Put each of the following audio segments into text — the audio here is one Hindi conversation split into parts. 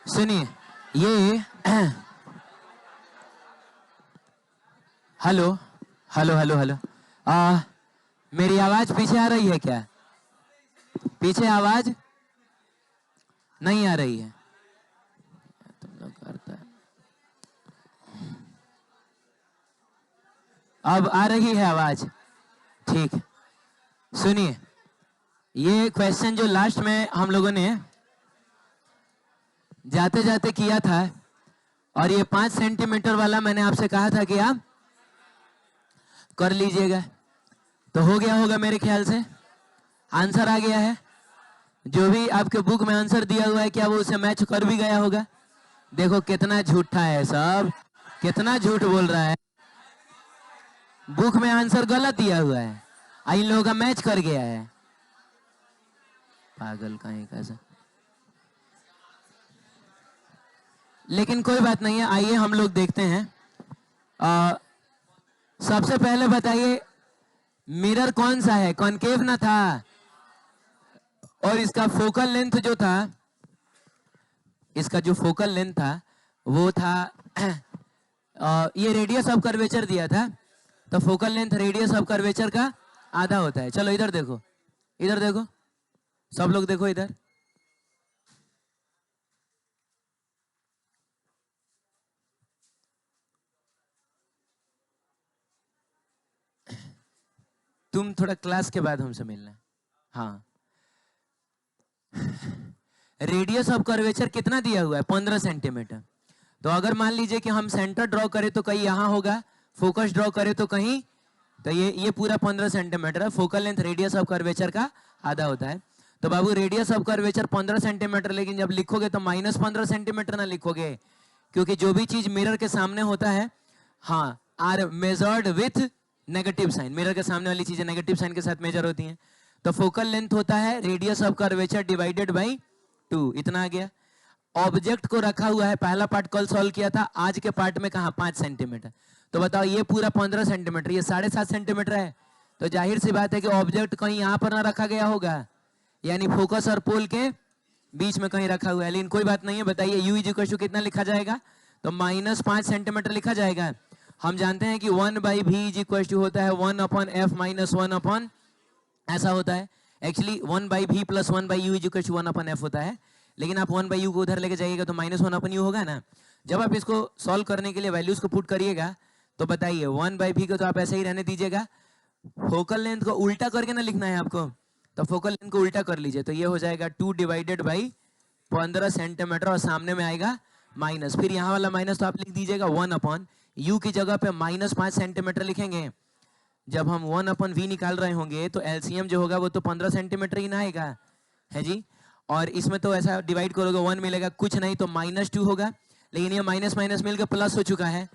सुनिए ये हेलो हेलो हेलो हेलो मेरी आवाज पीछे आ रही है क्या? पीछे आवाज नहीं आ रही है। तुम लोग करता है। अब आ रही है आवाज? ठीक। सुनिए ये क्वेश्चन जो लास्ट में हम लोगों ने जाते जाते किया था, और ये 5 सेंटीमीटर वाला मैंने आपसे कहा था कि आप कर लीजिएगा, तो हो गया होगा मेरे ख्याल से। आंसर आ गया है। जो भी आपके बुक में आंसर दिया हुआ है क्या वो उसे मैच कर भी गया होगा? देखो कितना झूठा है सब, कितना झूठ बोल रहा है। बुक में आंसर गलत दिया हुआ है, इन लोगों का मैच कर गया है। पागल कहीं का सा। लेकिन कोई बात नहीं है, आइए हम लोग देखते हैं। सबसे पहले बताइए मिरर कौन सा है? कॉनकेव ना था, और इसका फोकल लेंथ जो था, इसका जो फोकल लेंथ था वो था ये रेडियस ऑफ कर्वेचर दिया था, तो focal length radius of curvature का आधा होता है। चलो इधर देखो, इधर देखो, सब लोग देखो इधर। तुम थोड़ा क्लास के बाद हमसे मिलना। हाँ, रेडियस ऑफ कर्वेचर कितना दिया हुआ है? 15 सेंटीमीटर। तो अगर मान लीजिए कि हम सेंटर ड्रॉ करें तो कहीं यहां होगा, फोकस ड्रॉ करें तो कहीं, तो ये पूरा 15 सेंटीमीटर है। Focal length radius of curvature का आधा होता है। तो बाबू रेडियस ऑफ कर्वेचर 15 सेंटीमीटर, लेकिन जब लिखोगे तो -15 सेंटीमीटर ना लिखोगे, क्योंकि जो भी चीज मिरर के सामने होता है, हाँ, are measured with negative sign. Mirror के सामने वाली चीजें नेगेटिव साइन के साथ मेजर होती हैं। तो फोकल लेंथ होता है radius of curvature divided by 2। इतना आ गया। ऑब्जेक्ट को रखा हुआ है, पहला पार्ट कल सॉल्व किया था, आज के पार्ट में कहा 5 सेंटीमीटर। तो बताओ ये पूरा 15 सेंटीमीटर, ये 7.5 सेंटीमीटर है। तो जाहिर सी बात है कि ऑब्जेक्ट कहीं यहां पर ना रखा गया होगा, यानी फोकस और पोल के बीच में कहीं रखा हुआ है। लेकिन कोई बात नहीं है, बताइए u इज इक्वल टू कितना लिखा जाएगा? तो -5 सेंटीमीटर लिखा जाएगा। हम जानते हैं कि 1/v इज इक्वल टू होता है 1/f - 1/, ऐसा होता है। Actually 1/v + 1/u is equal to 1/f होता है, लेकिन आप 1/u को उधर लेके जाइएगा तो -1/u होगा ना। जब आप इसको सॉल्व करने के लिए वैल्यूज को पुट करिएगा तो बताइए 1/v को तो आप ऐसे ही रहने दीजिएगा, फोकल लेंथ को उल्टा करके ना लिखना है आपको। तो फोकल लेंथ को उल्टा कर लीजिए, तो ये हो जाएगा 2 डिवाइडेड बाई 15 सेंटीमीटर, और सामने में आएगा माइनस। फिर यहाँ वाला माइनस तो आप लिख दीजिएगा 1/u की जगह पे -5 सेंटीमीटर लिखेंगे। जब हम 1/v निकाल रहे होंगे तो एलसीएम जो होगा वो तो 15 सेंटीमीटर ही ना आएगा, है जी। और इसमें तो ऐसा डिवाइड करोगे 1 मिलेगा, कुछ नहीं तो -2 होगा, लेकिन ये माइनस माइनस मिलकर प्लस हो चुका है।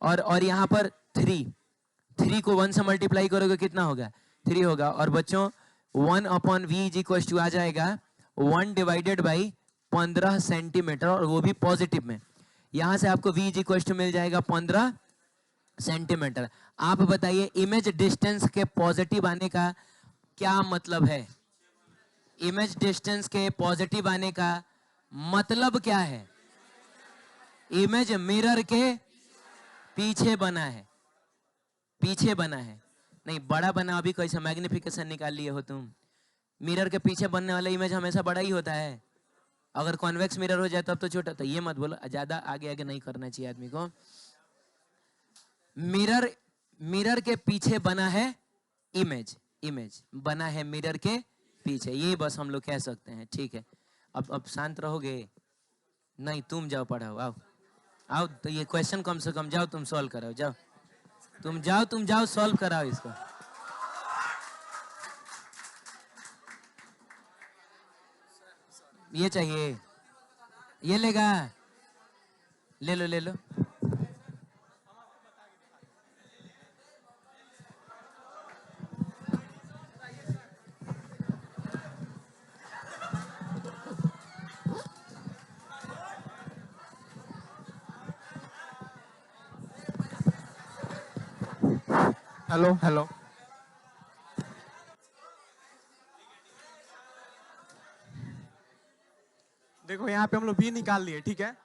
और यहाँ पर 3 को 1 से मल्टीप्लाई करोगे कितना होगा? 3 होगा। और बच्चों 1/v इज इक्वल टू आ जाएगा 1 डिवाइडेड बाई 15 सेंटीमीटर, और वो भी पॉजिटिव में। यहां से आपको v इज इक्वल टू मिल जाएगा 15 सेंटीमीटर। आप बताइए इमेज डिस्टेंस के पॉजिटिव आने का क्या मतलब है? इमेज डिस्टेंस के पॉजिटिव आने का मतलब क्या है? इमेज मिरर के पीछे बना है, पीछे बना है, नहीं बड़ा बना। अभी कैसे मैग्निफिकेशन निकाल लिए हो तुम? मिरर के पीछे बनने वाला इमेज हमेशा बड़ा ही होता है। अगर कॉन्वेक्स मिरर हो जाए तब तो छोटा। तो ये मत बोलो, ज्यादा आगे आगे नहीं करना चाहिए आदमी को। मिरर के पीछे बना है इमेज बना है मिरर के पीछे, ये बस हम लोग कह सकते हैं। ठीक है, अब शांत रहोगे? नहीं, तुम जाओ पढ़ाओ, आओ आओ। तो ये क्वेश्चन कम से कम जाओ तुम सॉल्व कराओ, जाओ तुम जाओ सॉल्व कराओ इसको। ये चाहिए, ये लेगा, ले लो ले लो। Hello hello. देखो यहाँ यहाँ पे हम लोग भी निकाल लिए, ठीक है।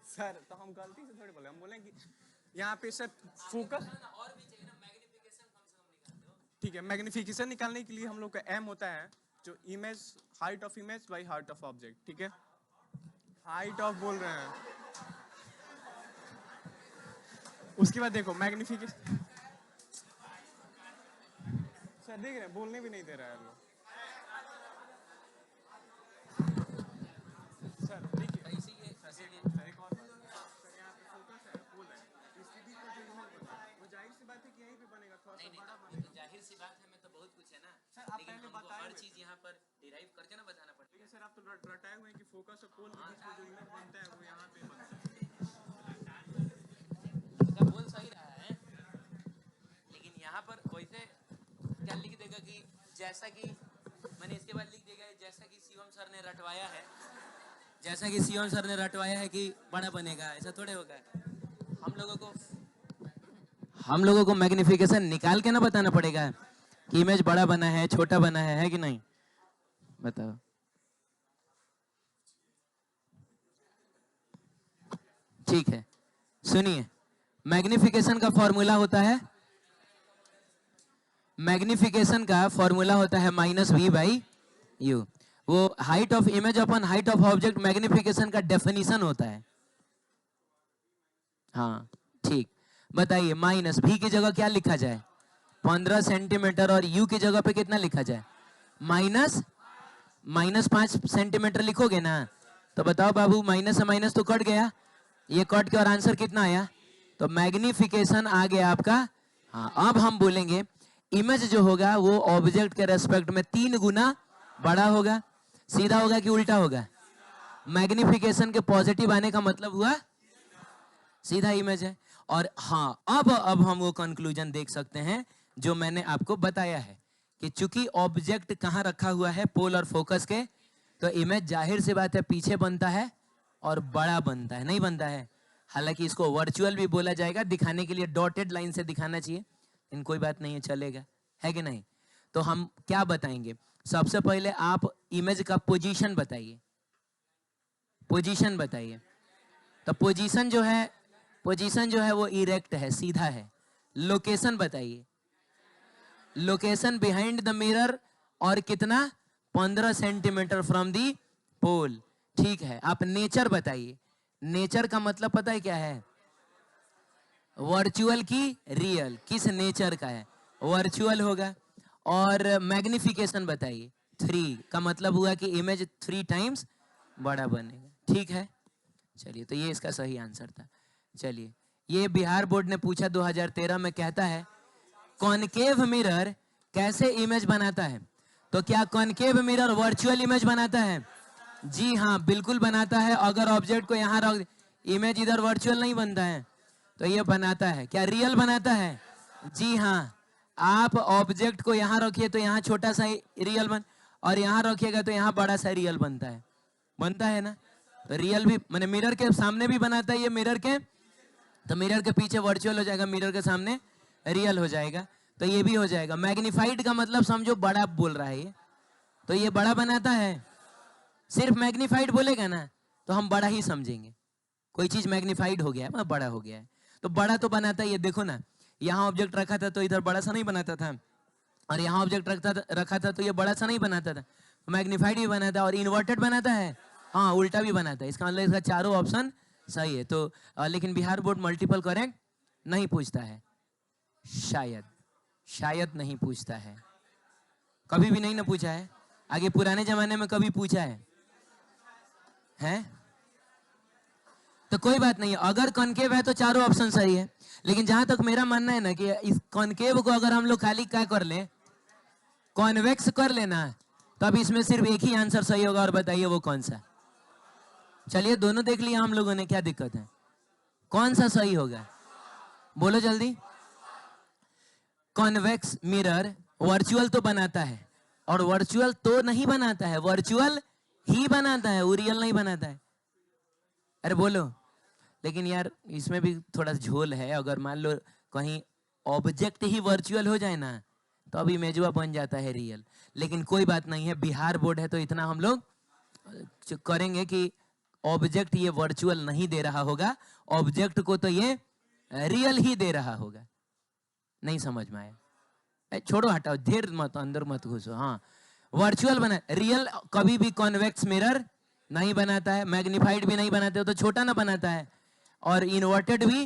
सर तो हम गलती से थोड़ी बोले, हम बोले कि यहाँ पे सर फोकस, ठीक है। मैग्निफिकेशन निकालने के लिए हम लोग का एम होता है जो image, height of image by height of object, ठीक है। हाइट ऑफ बोल रहे हैं, उसके बाद देखो मैग्निफिकेशन, सर देख रहे हैं बोलने भी नहीं दे रहा है लोग। सर देखिए सर एक और बात, सर यहाँ पे फोकस है, फुल है, इस स्थिति को जो इमेज बना है, वो जाहिर सी बात है कि यहीं पे बनेगा, थोड़ा सा बड़ा बनेगा। जाहिर सी बात है, मैं तो बहुत कुछ है ना सर आप लेकिन पहले हमको बताए हर हुए चीज यहाँ पर डिराइव करके ना बताना पड़ेगा। लेकिन सर आप तो रटाए हुए हैं कि फोकस और पोल के बीच में जो इमेज बनता है वो यहाँ पे बनता है। इसका बोल सही रहा है लेकिन यहाँ पर वैसे क्या लिख देगा कि जैसा कि मैंने इसके बाद लिख देगा जैसा कि शिवम सर ने रटवाया है, जैसा कि शिवम सर ने रटवाया है कि बड़ा बनेगा, ऐसा थोड़े होगा। हम लोगों को मैग्निफिकेशन निकाल के ना बताना पड़ेगा कि इमेज बड़ा बना है छोटा बना है कि नहीं, बताओ। ठीक है, सुनिए, मैग्निफिकेशन का फॉर्मूला होता है, मैग्निफिकेशन का फॉर्मूला होता है -v/u। वो height of image upon height of object magnification का डेफिनेशन होता है। हाँ ठीक, बताइए माइनस v की जगह क्या लिखा जाए, 15 सेंटीमीटर, और u की जगह पे कितना लिखा जाए, -5 सेंटीमीटर लिखोगे ना। तो बताओ बाबू, माइनस से माइनस तो कट गया, ये कट के और आंसर कितना आया, तो मैग्निफिकेशन आ गया आपका। हाँ, अब हम बोलेंगे इमेज जो होगा वो ऑब्जेक्ट के रेस्पेक्ट में 3 गुना बड़ा होगा। सीधा होगा कि उल्टा होगा, मैग्निफिकेशन के पॉजिटिव आने का मतलब हुआ सीधा इमेज है। और हाँ, अब हम वो कंक्लूजन देख सकते हैं जो मैंने आपको बताया है कि चूंकि ऑब्जेक्ट कहाँ रखा हुआ है, पोल और फोकस के, तो इमेज जाहिर सी बात है पीछे बनता है और बड़ा बनता है, नहीं बनता है। हालांकि इसको वर्चुअल भी बोला जाएगा, दिखाने के लिए डॉटेड लाइन से दिखाना चाहिए, इन कोई बात नहीं है, चलेगा, है कि नहीं। तो हम क्या बताएंगे, सबसे पहले आप इमेज का पोजीशन बताइए, पोजीशन बताइए। तो पोजीशन जो है वो इरेक्ट है, सीधा है। लोकेशन बताइए, लोकेशन बिहाइंड द मिरर, और कितना, 15 सेंटीमीटर फ्रॉम दी पोल, ठीक है। आप नेचर बताइए, नेचर का मतलब पता है क्या है, वर्चुअल की रियल, किस नेचर का है, वर्चुअल होगा। और मैग्निफिकेशन बताइए, 3 का मतलब हुआ कि इमेज 3 टाइम्स बड़ा बनेगा, ठीक है। चलिए, तो ये इसका सही आंसर था। चलिए, ये बिहार बोर्ड ने पूछा 2013 में, कहता है कॉनकेव मिरर कैसे इमेज बनाता है। तो क्या कॉनकेव मिरर वर्चुअल इमेज बनाता है? जी हाँ, बिल्कुल बनाता है। अगर ऑब्जेक्ट को यहाँ रख, इमेज इधर वर्चुअल नहीं बनता है, तो ये बनाता है। क्या रियल बनाता है? जी हाँ, आप ऑब्जेक्ट को यहाँ रखिए तो यहाँ छोटा सा रियल बन, और यहाँ रखिएगा तो यहाँ बड़ा सा रियल बनता है, बनता है ना। तो रियल भी मैंने मिरर के सामने भी बनाता है ये, मिरर के, तो मिरर के पीछे वर्चुअल हो जाएगा, मिरर के सामने रियल हो जाएगा, तो ये भी हो जाएगा। मैग्नीफाइड का मतलब समझो बड़ा बोल रहा है ये, तो ये बड़ा बनाता है। सिर्फ मैग्नीफाइड बोलेगा ना तो हम बड़ा ही समझेंगे, कोई चीज मैग्नीफाइड हो गया है मतलब बड़ा हो गया है, तो बड़ा तो बनाता है। ये देखो ना, यहाँ ऑब्जेक्ट रखा था तो इधर बड़ा सा नहीं बनाता था, और यहाँ ऑब्जेक्ट रखा था तो ये बड़ा सा नहीं बनाता था, मैग्नीफाइड भी बनाता है और इन्वर्टेड बनाता है, हाँ उल्टा भी बनाता है। इसका मतलब इसका चारों ऑप्शन सही है। तो लेकिन बिहार बोर्ड मल्टीपल करेक्ट नहीं पूछता है, शायद नहीं पूछता है, कभी भी नहीं ना पूछा है। आगे पुराने जमाने में कभी पूछा है हैं? तो कोई बात नहीं, अगर कॉनकेव है तो चारों ऑप्शन सही है। लेकिन जहां तक मेरा मानना है ना कि इस कॉनकेव को अगर हम लोग खाली क्या कर ले, कॉन्वेक्स कर लेना, तो अब इसमें सिर्फ एक ही आंसर सही होगा, और बताइए वो कौन सा। चलिए, दोनों देख लिया हम लोगों ने, क्या दिक्कत है, कौन सा सही होगा बोलो जल्दी। कॉन्वेक्स मिरर वर्चुअल तो बनाता है, और वर्चुअल तो नहीं बनाता है, वर्चुअल ही बनाता है, वो रियल नहीं बनाता है। अरे बोलो। लेकिन यार इसमें भी थोड़ा झोल है, अगर मान लो कहीं ऑब्जेक्ट ही वर्चुअल हो जाए ना तो अब इमेजवा बन जाता है रियल। लेकिन कोई बात नहीं है, बिहार बोर्ड है तो इतना हम लोग करेंगे कि ऑब्जेक्ट ये वर्चुअल नहीं दे रहा होगा, ऑब्जेक्ट को तो ये रियल ही दे रहा होगा। नहीं समझ में आया? छोड़ो हटाओ, देर मत, अंदर मत घुसो। हाँ, वर्चुअल बना, रियल कभी भी कॉन्वेक्स मिरर नहीं बनाता है, मैग्नीफाइड भी नहीं बनाते हो तो छोटा ना बनाता है, और इन्वर्टेड भी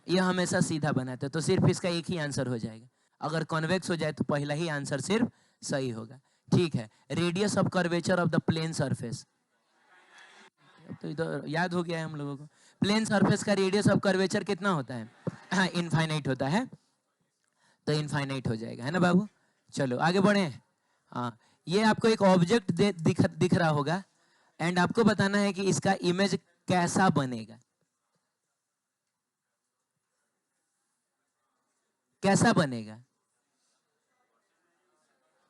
ये हमेशा सीधा बनाते हो। तो सिर्फ इसका एक ही आंसर हो जाएगा। अगर कॉन्वेक्स हो जाए तो पहला ही आंसर सिर्फ सही होगा। ठीक है, radius of curvature of the plane surface, तो इधर याद हो गया है हम लोगों को। प्लेन सरफेस का रेडियस ऑफ कर्वेचर कितना होता है? हाँ, इनफाइनाइट होता है, तो इनफाइनाइट हो जाएगा, है ना बाबू। चलो आगे बढ़े। हाँ, ये आपको एक ऑब्जेक्ट दिख रहा होगा, एंड आपको बताना है कि इसका इमेज कैसा बनेगा। कैसा बनेगा?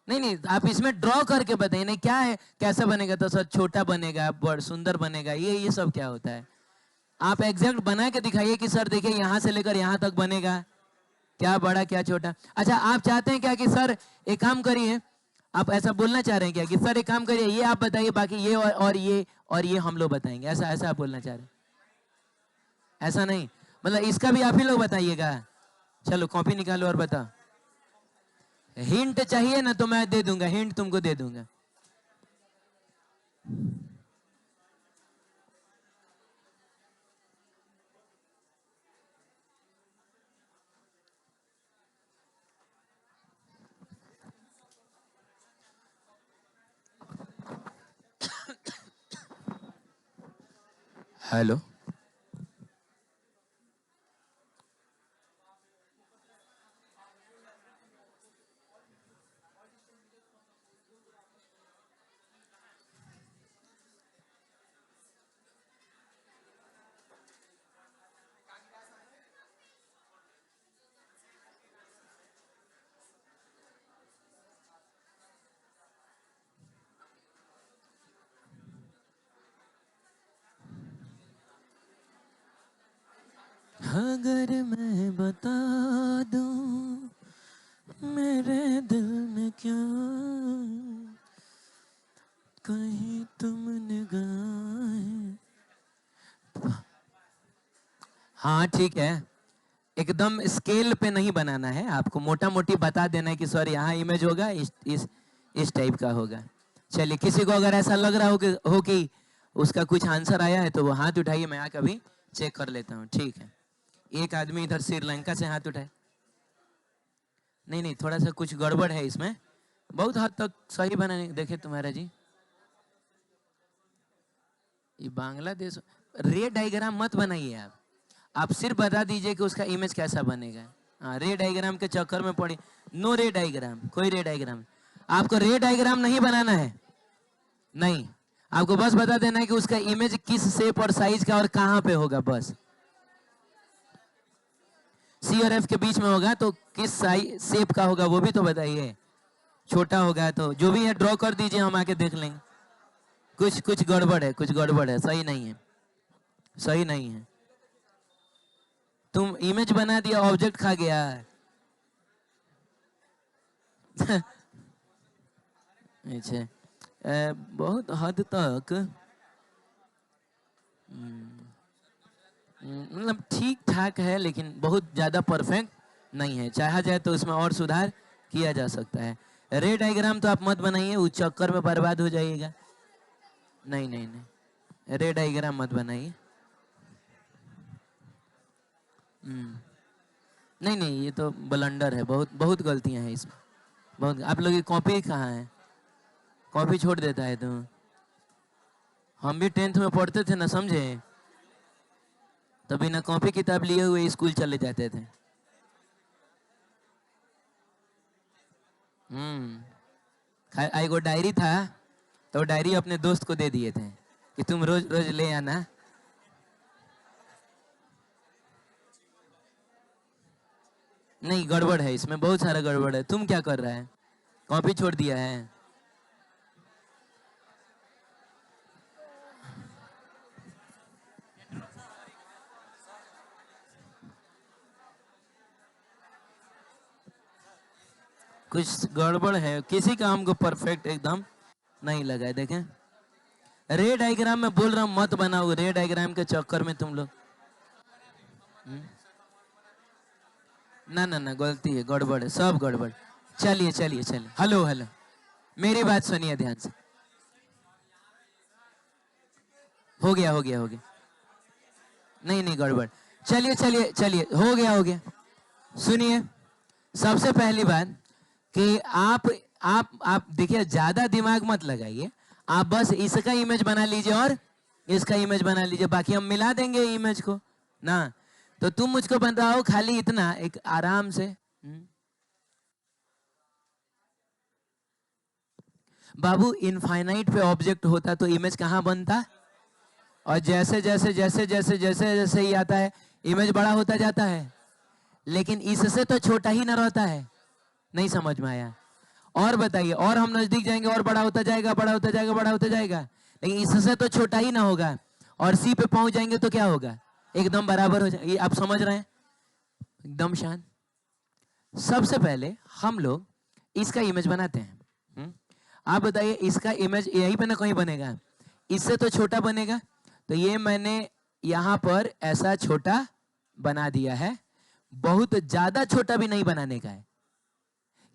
नहीं नहीं, आप इसमें ड्रॉ करके बताइए। नहीं क्या है कैसा बनेगा, तो सर छोटा बनेगा, बड़ सुंदर बनेगा, ये सब क्या होता है? आप एग्जैक्ट बना के दिखाइए कि सर देखिए यहाँ से लेकर यहाँ तक बनेगा, क्या बड़ा क्या छोटा। अच्छा, आप चाहते हैं क्या कि सर एक काम करिए, आप ऐसा बोलना चाह रहे हैं क्या कि सर एक काम करिए, ये आप बताइए, बाकी ये और ये हम लोग बताएंगे, ऐसा ऐसा आप बोलना चाह रहे हैं? ऐसा नहीं, मतलब इसका भी आप ही लोग बताइएगा। चलो कॉपी निकालो और बताओ। हिंट चाहिए ना तो मैं दे दूंगा, हिंट तुमको दे दूंगा। हेलो, अगर मैं बता दूं मेरे दिल में क्या कहीं तुम निगाहें। हाँ ठीक है, एकदम स्केल पे नहीं बनाना है, आपको मोटा मोटी बता देना है कि सर यहाँ इमेज होगा, इस टाइप का होगा। चलिए, किसी को अगर ऐसा लग रहा हो कि उसका कुछ आंसर आया है तो वो हाथ उठाइए, मैं आकर अभी चेक कर लेता हूँ। ठीक है, एक आदमी इधर श्रीलंका से हाथ उठाए। नहीं नहीं, थोड़ा सा कुछ गड़बड़ है इसमें, बहुत हद तक सही बनाने देखे तुम्हारा जी। ये बांग्लादेश, रे डायग्राम मत बनाइए आप सिर्फ बता दीजिए कि उसका इमेज कैसा बनेगा। हाँ, रे डायग्राम के चक्कर में पड़ी, नो रे डायग्राम, कोई रे डायग्राम। आपको रे डायग्राम नहीं बनाना है, नहीं, आपको बस बता देना है कि उसका इमेज किस शेप और साइज का और कहाँ पे होगा, बस। सी और एफ के बीच में होगा तो किस साइज शेप का होगा वो भी तो बताइए। छोटा होगा तो जो भी है ड्रॉ कर दीजिए, हम आके देख लेंगे। कुछ कुछ गड़बड़ है, कुछ गड़बड़ है, सही नहीं है, सही नहीं है। तुम इमेज बना दिया, ऑब्जेक्ट खा गया। अच्छा, बहुत हद तक मतलब ठीक ठाक है, लेकिन बहुत ज़्यादा परफेक्ट नहीं है। चाहा जाए तो उसमें और सुधार किया जा सकता है। रे डायग्राम तो आप मत बनाइए, उस चक्कर में बर्बाद हो जाइएगा। नहीं नहीं नहीं, रे डायग्राम मत बनाइए। नहीं नहीं, ये तो ब्लंडर है, बहुत बहुत गलतियां हैं इसमें, बहुत। आप लोग की कॉपी कहाँ है? कॉपी छोड़ देता है तुम। हम भी 10th में पढ़ते थे ना, समझे, तो बिना कॉपी किताब लिए हुए स्कूल चले जाते थे। एगो डायरी था, तो डायरी अपने दोस्त को दे दिए थे कि तुम रोज रोज ले आना। नहीं, गड़बड़ है इसमें, बहुत सारा गड़बड़ है। तुम क्या कर रहा है? कॉपी छोड़ दिया है। कुछ गड़बड़ है, किसी काम को परफेक्ट एकदम नहीं लगा है। देखें, रे डायग्राम में बोल रहा हूं मत बनाओ, रे डायग्राम के चक्कर में तुम लोग। ना ना ना, गलती है, गड़बड़ है, सब गड़बड़। चलिए चलिए चलिए, हेलो हेलो, मेरी बात सुनिए ध्यान से। हो गया हो गया हो गया, नहीं नहीं गड़बड़। चलिए चलिए चलिए, हो गया। सुनिए, सबसे पहली बात कि आप देखिए, ज्यादा दिमाग मत लगाइए। आप बस इसका इमेज बना लीजिए और इसका इमेज बना लीजिए, बाकी हम मिला देंगे इमेज को ना। तो तुम मुझको बताओ खाली इतना, एक आराम से। बाबू, इनफाइनाइट पे ऑब्जेक्ट होता तो इमेज कहाँ बनता? और जैसे जैसे जैसे जैसे जैसे जैसे ही आता है, इमेज बड़ा होता जाता है, लेकिन इससे तो छोटा ही ना रहता है। नहीं समझ में आया? और बताइए, और हम नजदीक जाएंगे और बड़ा होता जाएगा, बड़ा होता जाएगा, बड़ा होता जाएगा, लेकिन इससे तो छोटा ही ना होगा। और सी पे पहुंच जाएंगे तो क्या होगा? एकदम बराबर हो जाएगा। आप समझ रहे हैं? एकदम शांत। सबसे पहले हम लोग इसका इमेज बनाते हैं। आप बताइए, इसका इमेज यहीं पे ना कहीं बनेगा? इससे तो छोटा बनेगा, तो ये मैंने यहां पर ऐसा छोटा बना दिया है। बहुत ज्यादा छोटा भी नहीं बनाने का है,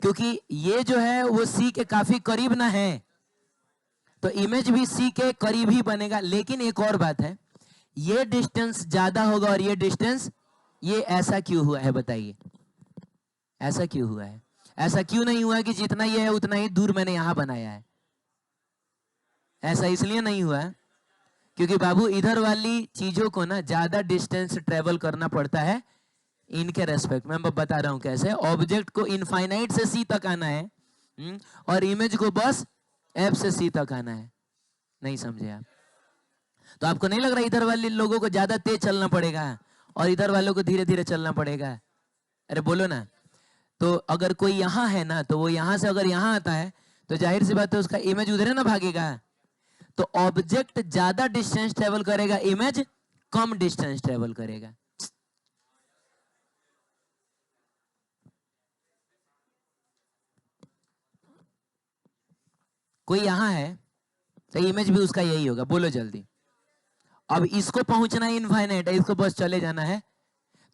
क्योंकि ये जो है वो सी के काफी करीब ना है, तो इमेज भी सी के करीब ही बनेगा। लेकिन एक और बात है, ये डिस्टेंस ज्यादा होगा और ये डिस्टेंस, ये ऐसा क्यों हुआ है बताइए? ऐसा क्यों हुआ है? ऐसा क्यों नहीं हुआ कि जितना ये है उतना ही दूर मैंने यहां बनाया है? ऐसा इसलिए नहीं हुआ क्योंकि बाबू, इधर वाली चीजों को ना ज्यादा डिस्टेंस ट्रेवल करना पड़ता है इनके रेस्पेक्ट में। मैं बता रहा हूं कैसे। ऑब्जेक्ट को इनफाइनाइट से सी तक आना है, और इमेज को बस एफ से सी तक आना है। नहीं समझे आप? तो आपको नहीं लग रहा इधर वाले लोगों को ज्यादा तेज चलना पड़ेगा और इधर वालों को धीरे धीरे चलना पड़ेगा? अरे बोलो ना। तो अगर कोई यहाँ है ना, तो वो यहाँ से अगर यहाँ आता है तो जाहिर सी बात है उसका इमेज उधर ना भागेगा। तो ऑब्जेक्ट ज्यादा डिस्टेंस ट्रेवल करेगा, इमेज कम डिस्टेंस ट्रेवल करेगा। कोई यहाँ है तो इमेज भी उसका यही होगा। बोलो जल्दी। अब इसको पहुंचना है इनफाइनाइट है, इसको बस चले जाना है,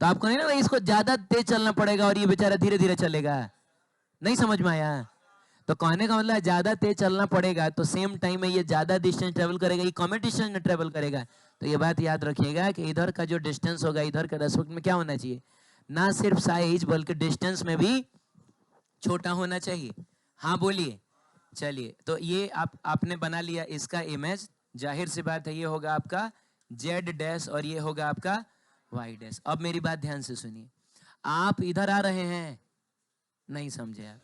तो आपको नहीं ना इसको ज्यादा तेज चलना पड़ेगा और ये बेचारा धीरे धीरे चलेगा। नहीं समझ में आया? तो कहने का मतलब ज्यादा तेज चलना पड़ेगा तो सेम टाइम में ये ज्यादा डिस्टेंस ट्रेवल करेगा, ये कम डिस्टेंस में ट्रेवल करेगा। तो ये बात याद रखिएगा कि इधर का जो डिस्टेंस होगा, इधर के रेस्पेक्ट में क्या होना चाहिए? ना सिर्फ साइज बल्कि डिस्टेंस में भी छोटा होना चाहिए। हाँ बोलिए। चलिए, तो ये आपने बना लिया इसका इमेज। जाहिर सी बात है ये होगा आपका जेड डैश और ये होगा आपका वाई डैश। अब मेरी बात ध्यान से सुनिए। आप इधर आ रहे हैं, नहीं समझे आप?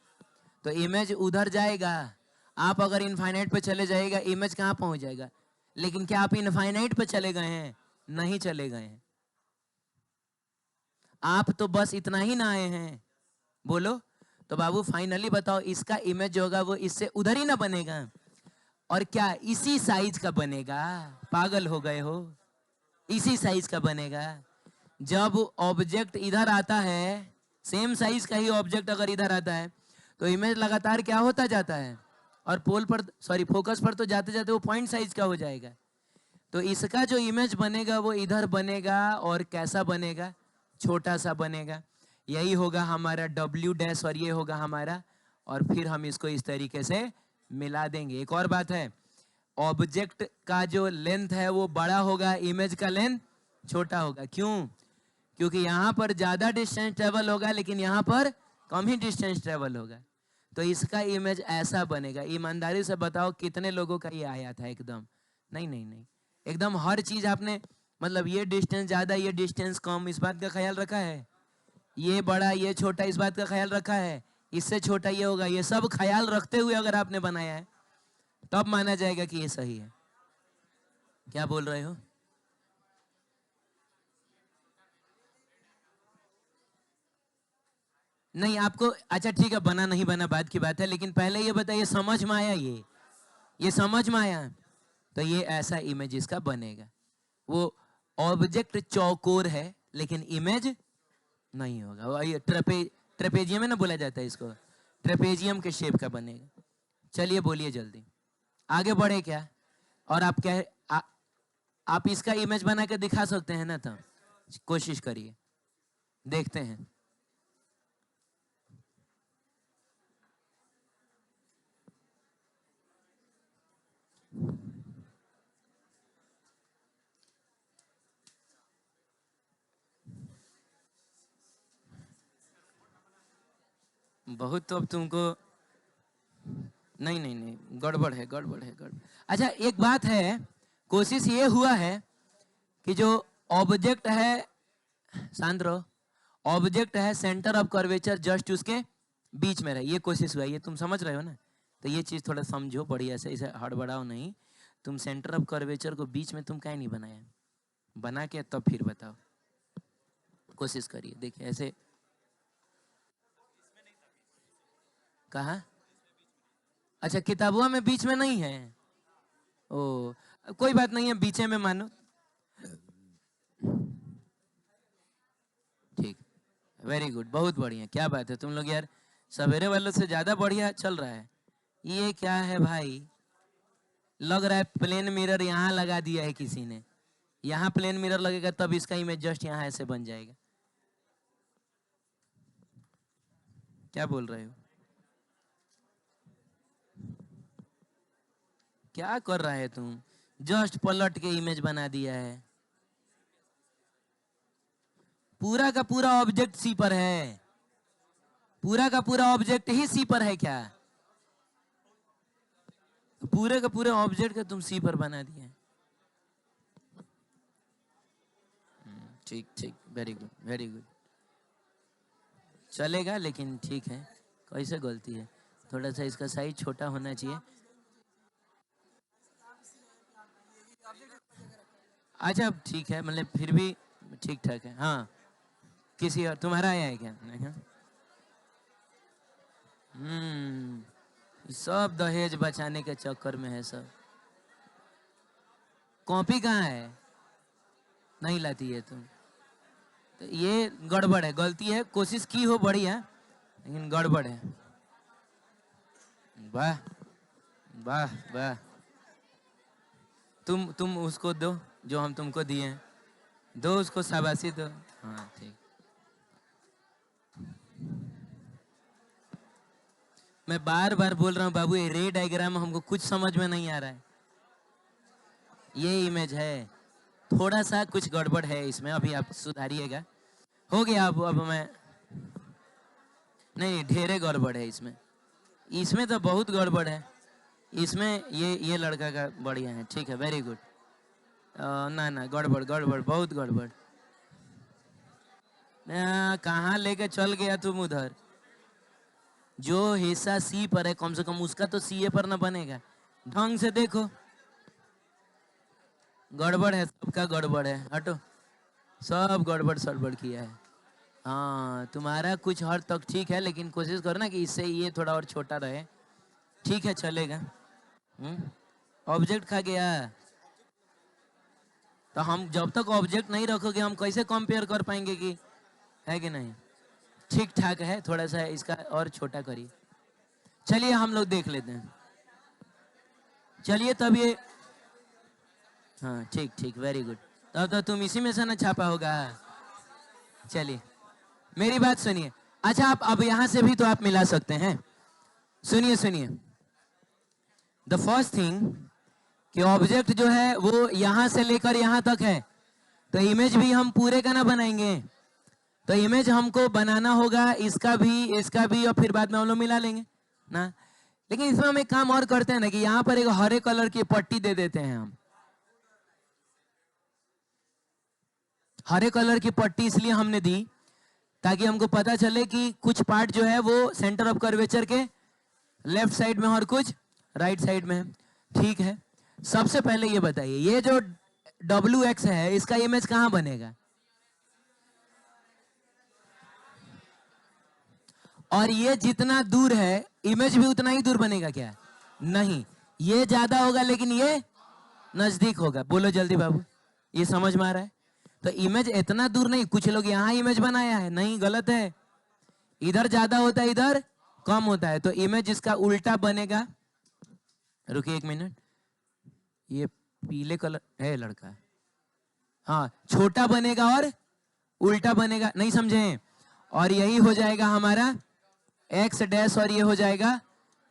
तो इमेज उधर जाएगा। आप अगर इनफाइनाइट पे चले जाएगा, इमेज कहाँ पहुंच जाएगा? लेकिन क्या आप इनफाइनाइट पे चले गए हैं? नहीं चले गए हैं। आप तो बस इतना ही ना आए हैं। बोलो। तो बाबू फाइनली बताओ, इसका इमेज जो होगा वो इससे उधर ही ना बनेगा, और क्या इसी साइज का बनेगा? पागल हो गए हो? इसी साइज का बनेगा। जब ऑब्जेक्ट इधर आता है, सेम साइज का ही ऑब्जेक्ट अगर इधर आता है तो इमेज लगातार क्या होता जाता है, और पोल पर सॉरी फोकस पर तो जाते जाते वो पॉइंट साइज का हो जाएगा। तो इसका जो इमेज बनेगा वो इधर बनेगा, और कैसा बनेगा? छोटा सा बनेगा। यही होगा हमारा W डैश और ये होगा हमारा, और फिर हम इसको इस तरीके से मिला देंगे। एक और बात है, ऑब्जेक्ट का जो लेंथ है वो बड़ा होगा, इमेज का लेंथ छोटा होगा। क्यों? क्योंकि यहाँ पर ज्यादा डिस्टेंस ट्रेवल होगा लेकिन यहाँ पर कम ही डिस्टेंस ट्रेवल होगा। तो इसका इमेज ऐसा बनेगा। ईमानदारी से बताओ कितने लोगों का ये आया था? एकदम नहीं नहीं नहीं, एकदम हर चीज आपने, मतलब ये डिस्टेंस ज्यादा, ये डिस्टेंस कम, इस बात का ख्याल रखा है? ये बड़ा ये छोटा, इस बात का ख्याल रखा है? इससे छोटा ये होगा, ये सब ख्याल रखते हुए अगर आपने बनाया है तब माना जाएगा कि ये सही है। क्या बोल रहे हो? नहीं आपको, अच्छा ठीक है, बना नहीं बना बात की बात है, लेकिन पहले ये बताइए समझ में आया? ये समझ में आया? तो ये ऐसा इमेज इसका बनेगा। वो ऑब्जेक्ट चौकोर है लेकिन इमेज नहीं होगा। ये ट्रेपेजियम में ना बोला जाता है इसको, ट्रेपेजियम के शेप का बनेगा। चलिए बोलिए जल्दी, आगे बढ़े क्या? और आप क्या आप इसका इमेज बना के दिखा सकते हैं ना? तो कोशिश करिए, देखते हैं। बहुत तो अब तुमको नहीं नहीं नहीं, गड़बड़ है, गड़बड़ है, गड़बड़। अच्छा एक बात है, कोशिश ये हुआ है कि जो ऑब्जेक्ट है, शांत रहो, ऑब्जेक्ट है सेंटर ऑफ कर्वेचर जस्ट उसके बीच में रहे, ये कोशिश हुआ। ये तुम समझ रहे हो ना? तो ये चीज थोड़ा समझो बढ़िया से, इसे हड़बड़ाओ नहीं। तुम सेंटर ऑफ कर्वेचर को बीच में तुम क्या नहीं बनाया? बना के तब फिर बताओ, कोशिश करिए। देखिए ऐसे, कहा? अच्छा किताबों में बीच में नहीं है? ओ कोई बात नहीं है, बीचे में मानो। ठीक, वेरी गुड, बहुत बढ़िया, क्या बात है तुम लोग यार, सवेरे वालों से ज्यादा बढ़िया चल रहा है। ये क्या है भाई, लग रहा है प्लेन मिरर यहाँ लगा दिया है किसी ने। यहाँ प्लेन मिरर लगेगा तब इसका इमेज जस्ट यहाँ ऐसे बन जाएगा। क्या बोल रहे हो? क्या कर रहा है तुम? जस्ट पलट के इमेज बना दिया है। पूरा का पूरा ऑब्जेक्ट सी पर है, पूरा का पूरा ऑब्जेक्ट ही सी पर है क्या? पूरे का पूरे ऑब्जेक्ट का तुम सी पर बना दिए। ठीक ठीक, वेरी गुड, वेरी गुड, चलेगा, लेकिन ठीक है। कैसे गलती है? थोड़ा सा इसका साइज छोटा होना चाहिए। अच्छा ठीक है, मतलब फिर भी ठीक ठाक है। हाँ, किसी और तुम्हारा आया है क्या? नहीं? सब दहेज बचाने के चक्कर में है सब। कॉपी कहाँ है? नहीं लाती है तुम, तो ये गड़बड़ है, गलती है। कोशिश की हो बढ़िया, लेकिन गड़बड़ है। वाह वाह वाह, तुम उसको दो जो हम तुमको दिए हैं, दो उसको शाबाशी दो। हाँ ठीक। मैं बार बार बोल रहा हूँ बाबू, ये रे डायग्राम हमको कुछ समझ में नहीं आ रहा है। ये इमेज है, थोड़ा सा कुछ गड़बड़ है इसमें, अभी आप सुधारिएगा। हो गया अब मैं, नहीं ढेरे गड़बड़ है इसमें, इसमें तो बहुत गड़बड़ है। इसमें ये लड़का का बढ़िया है, ठीक है, वेरी गुड। ना ना, गड़बड़ गड़बड़, बहुत गड़बड़। कहाँ लेके चल गया तुम उधर? जो हिस्सा सी पर है कम से कम उसका तो सी ए पर ना बनेगा। ढंग से देखो, गड़बड़ है, सबका गड़बड़ है, हटो। सब गड़बड़ सड़बड़ किया है। हाँ तुम्हारा कुछ हद तक ठीक है, लेकिन कोशिश करो ना कि इससे ये थोड़ा और छोटा रहे। ठीक है, चलेगा। ऑब्जेक्ट खा गया, तो हम जब तक ऑब्जेक्ट नहीं रखोगे हम कैसे कंपेयर कर पाएंगे कि है कि नहीं? ठीक ठाक है, थोड़ा सा इसका और छोटा करिए। चलिए हम लोग देख लेते हैं। चलिए तब ये, हाँ ठीक ठीक, वेरी गुड। तब तो तुम इसी में से ना छापा होगा। चलिए मेरी बात सुनिए। अच्छा आप अब यहां से भी तो आप मिला सकते हैं। सुनिए सुनिए, द फर्स्ट थिंग कि ऑब्जेक्ट जो है वो यहां से लेकर यहां तक है, तो इमेज भी हम पूरे का ना बनाएंगे। तो इमेज हमको बनाना होगा इसका भी और फिर बाद में हम लोग मिला लेंगे ना। लेकिन इसमें हम एक काम और करते हैं ना कि यहाँ पर एक हरे कलर की पट्टी दे देते हैं हम। हरे कलर की पट्टी इसलिए हमने दी ताकि हमको पता चले कि कुछ पार्ट जो है वो सेंटर ऑफ कर्वेचर के लेफ्ट साइड में और कुछ राइट साइड में है। ठीक है, सबसे पहले ये बताइए, ये जो WX है इसका इमेज कहाँ बनेगा? और ये जितना दूर है इमेज भी उतना ही दूर बनेगा क्या? नहीं, ये ज्यादा होगा लेकिन ये नजदीक होगा। बोलो जल्दी बाबू, ये समझ में आ रहा है? तो इमेज इतना दूर नहीं, कुछ लोग यहाँ इमेज बनाया है, नहीं, गलत है। इधर ज्यादा होता है, इधर कम होता है, तो इमेज इसका उल्टा बनेगा। रुकिए 1 मिनट, ये पीले कलर है लड़का, हाँ, छोटा बनेगा और उल्टा बनेगा, नहीं समझे? और यही हो जाएगा हमारा एक्स डैश और ये हो जाएगा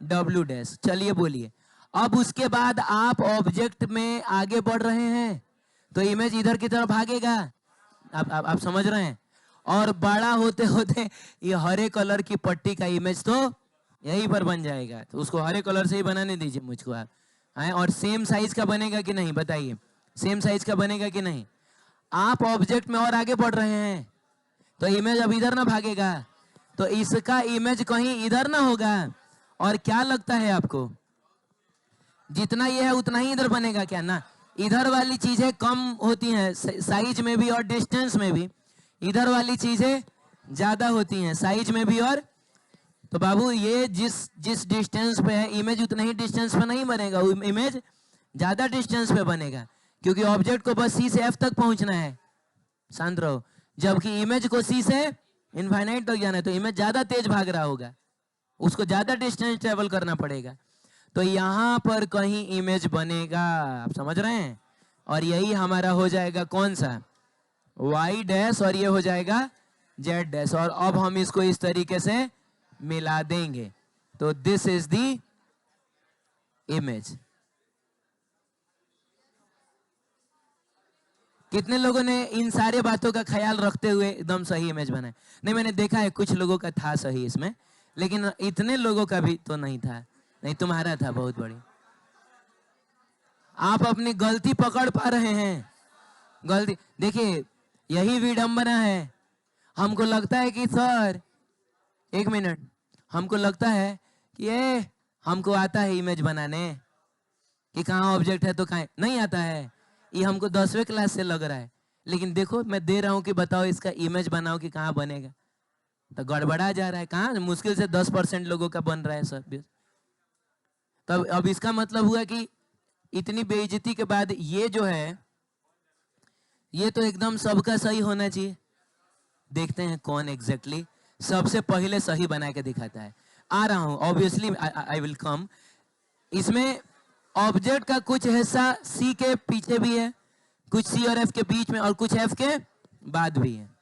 डब्ल्यू डैश। चलिए बोलिए, अब उसके बाद आप ऑब्जेक्ट में आगे बढ़ रहे हैं तो इमेज इधर की तरफ भागेगा। आप समझ रहे हैं? और बड़ा होते होते ये हरे कलर की पट्टी का इमेज तो यहीं पर बन जाएगा, तो उसको हरे कलर से ही बनाने दीजिए मुझको आप। हैं, और सेम साइज का बनेगा कि नहीं बताइए, सेम साइज का बनेगा कि नहीं? आप ऑब्जेक्ट में और आगे बढ़ रहे हैं तो इमेज अब इधर ना भागेगा, तो इसका इमेज कहीं इधर ना होगा। और क्या लगता है आपको, जितना ये है उतना ही इधर बनेगा क्या? ना, इधर वाली चीजें कम होती हैं साइज में भी और डिस्टेंस में भी, इधर वाली चीजें ज्यादा होती हैं साइज में भी। और तो बाबू ये जिस जिस डिस्टेंस पे है इमेज उतना ही डिस्टेंस पे नहीं बनेगा, इमेज ज्यादा डिस्टेंस पे बनेगा, क्योंकि ऑब्जेक्ट को बस सी से एफ तक पहुंचना है, शांत रहो। जबकि इमेज को सी से इनफाइनाइट तक जाना है, तो इमेज ज्यादा तेज भाग रहा होगा, उसको ज्यादा डिस्टेंस ट्रेवल करना पड़ेगा, तो यहां पर कहीं इमेज बनेगा। आप समझ रहे हैं? और यही हमारा हो जाएगा कौन सा, y डैश, और ये हो जाएगा z डैश। और अब हम इसको इस तरीके से मिला देंगे, तो दिस इज द इमेज। कितने लोगों ने इन सारे बातों का ख्याल रखते हुए एकदम सही इमेज बनाया? नहीं, मैंने देखा है कुछ लोगों का था सही इसमें, लेकिन इतने लोगों का भी तो नहीं था। नहीं, तुम्हारा था बहुत बड़ी। आप अपनी गलती पकड़ पा रहे हैं? गलती देखिए, यही विडंबना है। हमको लगता है कि सर, 1 मिनट, हमको लगता है कि ये हमको आता है इमेज बनाने, कि कहाँ ऑब्जेक्ट है तो कहाँ नहीं आता है, ये हमको 10वीं क्लास से लग रहा है। लेकिन देखो मैं दे रहा हूँ कि बताओ इसका इमेज बनाओ कि कहाँ बनेगा, तो गड़बड़ा जा रहा है। कहाँ मुश्किल से 10% लोगों का बन रहा है सब। तब अब इसका मतलब हुआ कि इतनी बेइज्जती के बाद ये जो है ये तो एकदम सबका सही होना चाहिए। देखते हैं कौन एग्जैक्टली सबसे पहले सही बना के दिखाता है। आ रहा हूं, ऑब्वियसली आई विल कम। इसमें ऑब्जेक्ट का कुछ हिस्सा सी के पीछे भी है, कुछ सी और एफ के बीच में, और कुछ एफ के बाद भी है।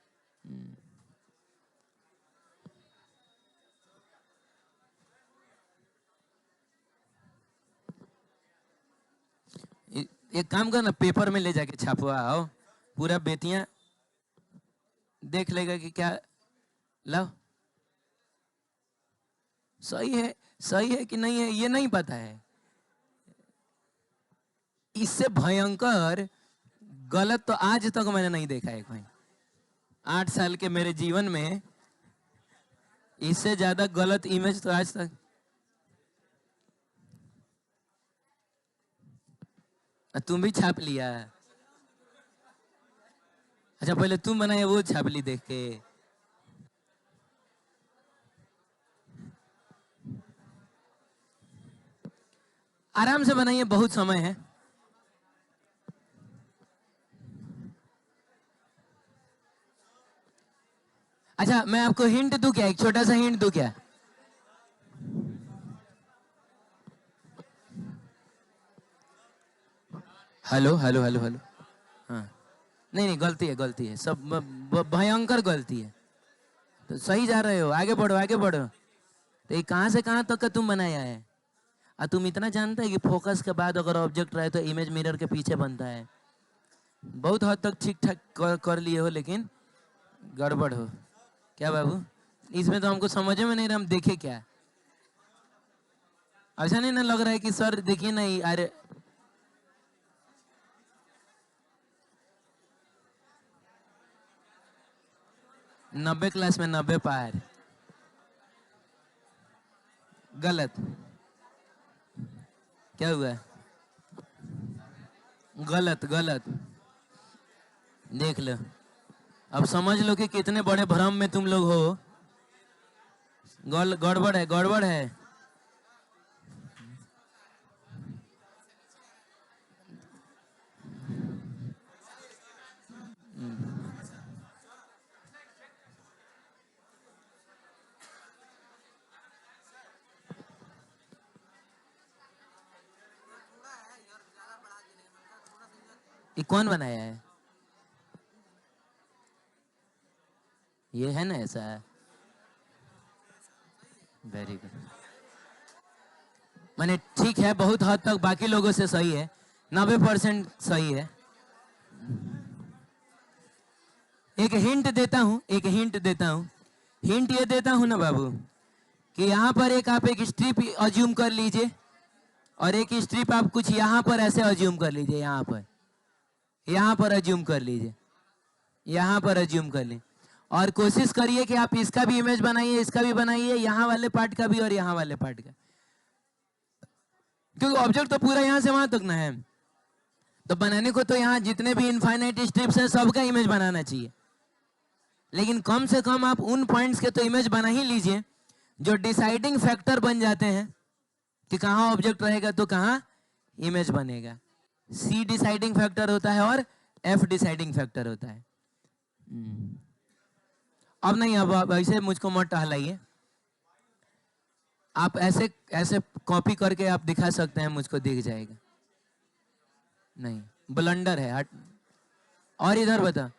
एक काम करना, पेपर में ले जाके छापवाओ, पूरा बेटियां देख लेगा कि क्या। लो, सही है कि नहीं है ये नहीं पता है। इससे भयंकर गलत तो आज तक मैंने नहीं देखा है कहीं। 8 साल के मेरे जीवन में इससे ज्यादा गलत इमेज तो आज तक। तुम भी छाप लिया? अच्छा, पहले तुम बनाए वो छाप ली देख के। आराम से बनाइए, बहुत समय है। अच्छा, मैं आपको हिंट दूं क्या, एक छोटा सा हिंट दूं क्या? हेलो हेलो हेलो हेलो, हाँ, नहीं गलती है सब, भयंकर गलती है। तो सही जा रहे हो, आगे बढ़ो आगे बढ़ो। तो ये कहाँ से कहाँ तक का तुम बनाया है? और तुम इतना जानते है कि फोकस के बाद अगर ऑब्जेक्ट रहे तो इमेज मिरर के पीछे बनता है। बहुत हद तक ठीक ठाक कर लिए हो, लेकिन गड़बड़ हो क्या बाबू? इसमें तो हमको समझ में नहीं रहा, हम देखे क्या? ऐसा नहीं ना लग रहा है कि सर देखिए नहीं, अरे 90 क्लास में 90 पार। गलत? क्या हुआ? गलत गलत, देख लो। अब समझ लो कि कितने बड़े भ्रम में तुम लोग हो। गड़बड़ है, गड़बड़ है। ये कौन बनाया है? ये है ना ऐसा? Very good. माने ठीक है, बहुत हद तक बाकी लोगों से सही है, 90% सही है। एक हिंट देता हूं, एक हिंट देता हूं। हिंट ये देता हूं ना बाबू, कि यहाँ पर एक आप एक स्ट्रिप अज्यूम कर लीजिए, और एक स्ट्रिप आप कुछ यहाँ पर ऐसे अज्यूम कर लीजिए, यहाँ पर अज्यूम कर लीजिए, यहाँ पर अज्यूम कर लीजिए, और कोशिश करिए कि आप इसका भी इमेज बनाइए, इसका भी बनाइए, यहाँ वाले पार्ट का भी और यहाँ वाले पार्ट का, क्योंकि ऑब्जेक्ट तो पूरा यहाँ से वहां तक ना है, तो बनाने को तो यहाँ जितने भी इनफाइनाइट स्ट्रिप्स हैं सबका इमेज बनाना चाहिए, लेकिन कम से कम आप उन पॉइंट्स के तो इमेज बना ही लीजिए जो डिसाइडिंग फैक्टर बन जाते हैं कि कहाँ ऑब्जेक्ट रहेगा तो कहाँ इमेज बनेगा। सी डिसाइडिंग फैक्टर होता है और एफ डिसाइडिंग फैक्टर होता है। अब नहीं, अब ऐसे मुझको मत टहलाइए, आप ऐसे ऐसे कॉपी करके आप दिखा सकते हैं, मुझको दिख जाएगा। नहीं, ब्लंडर है, हट। और इधर बता,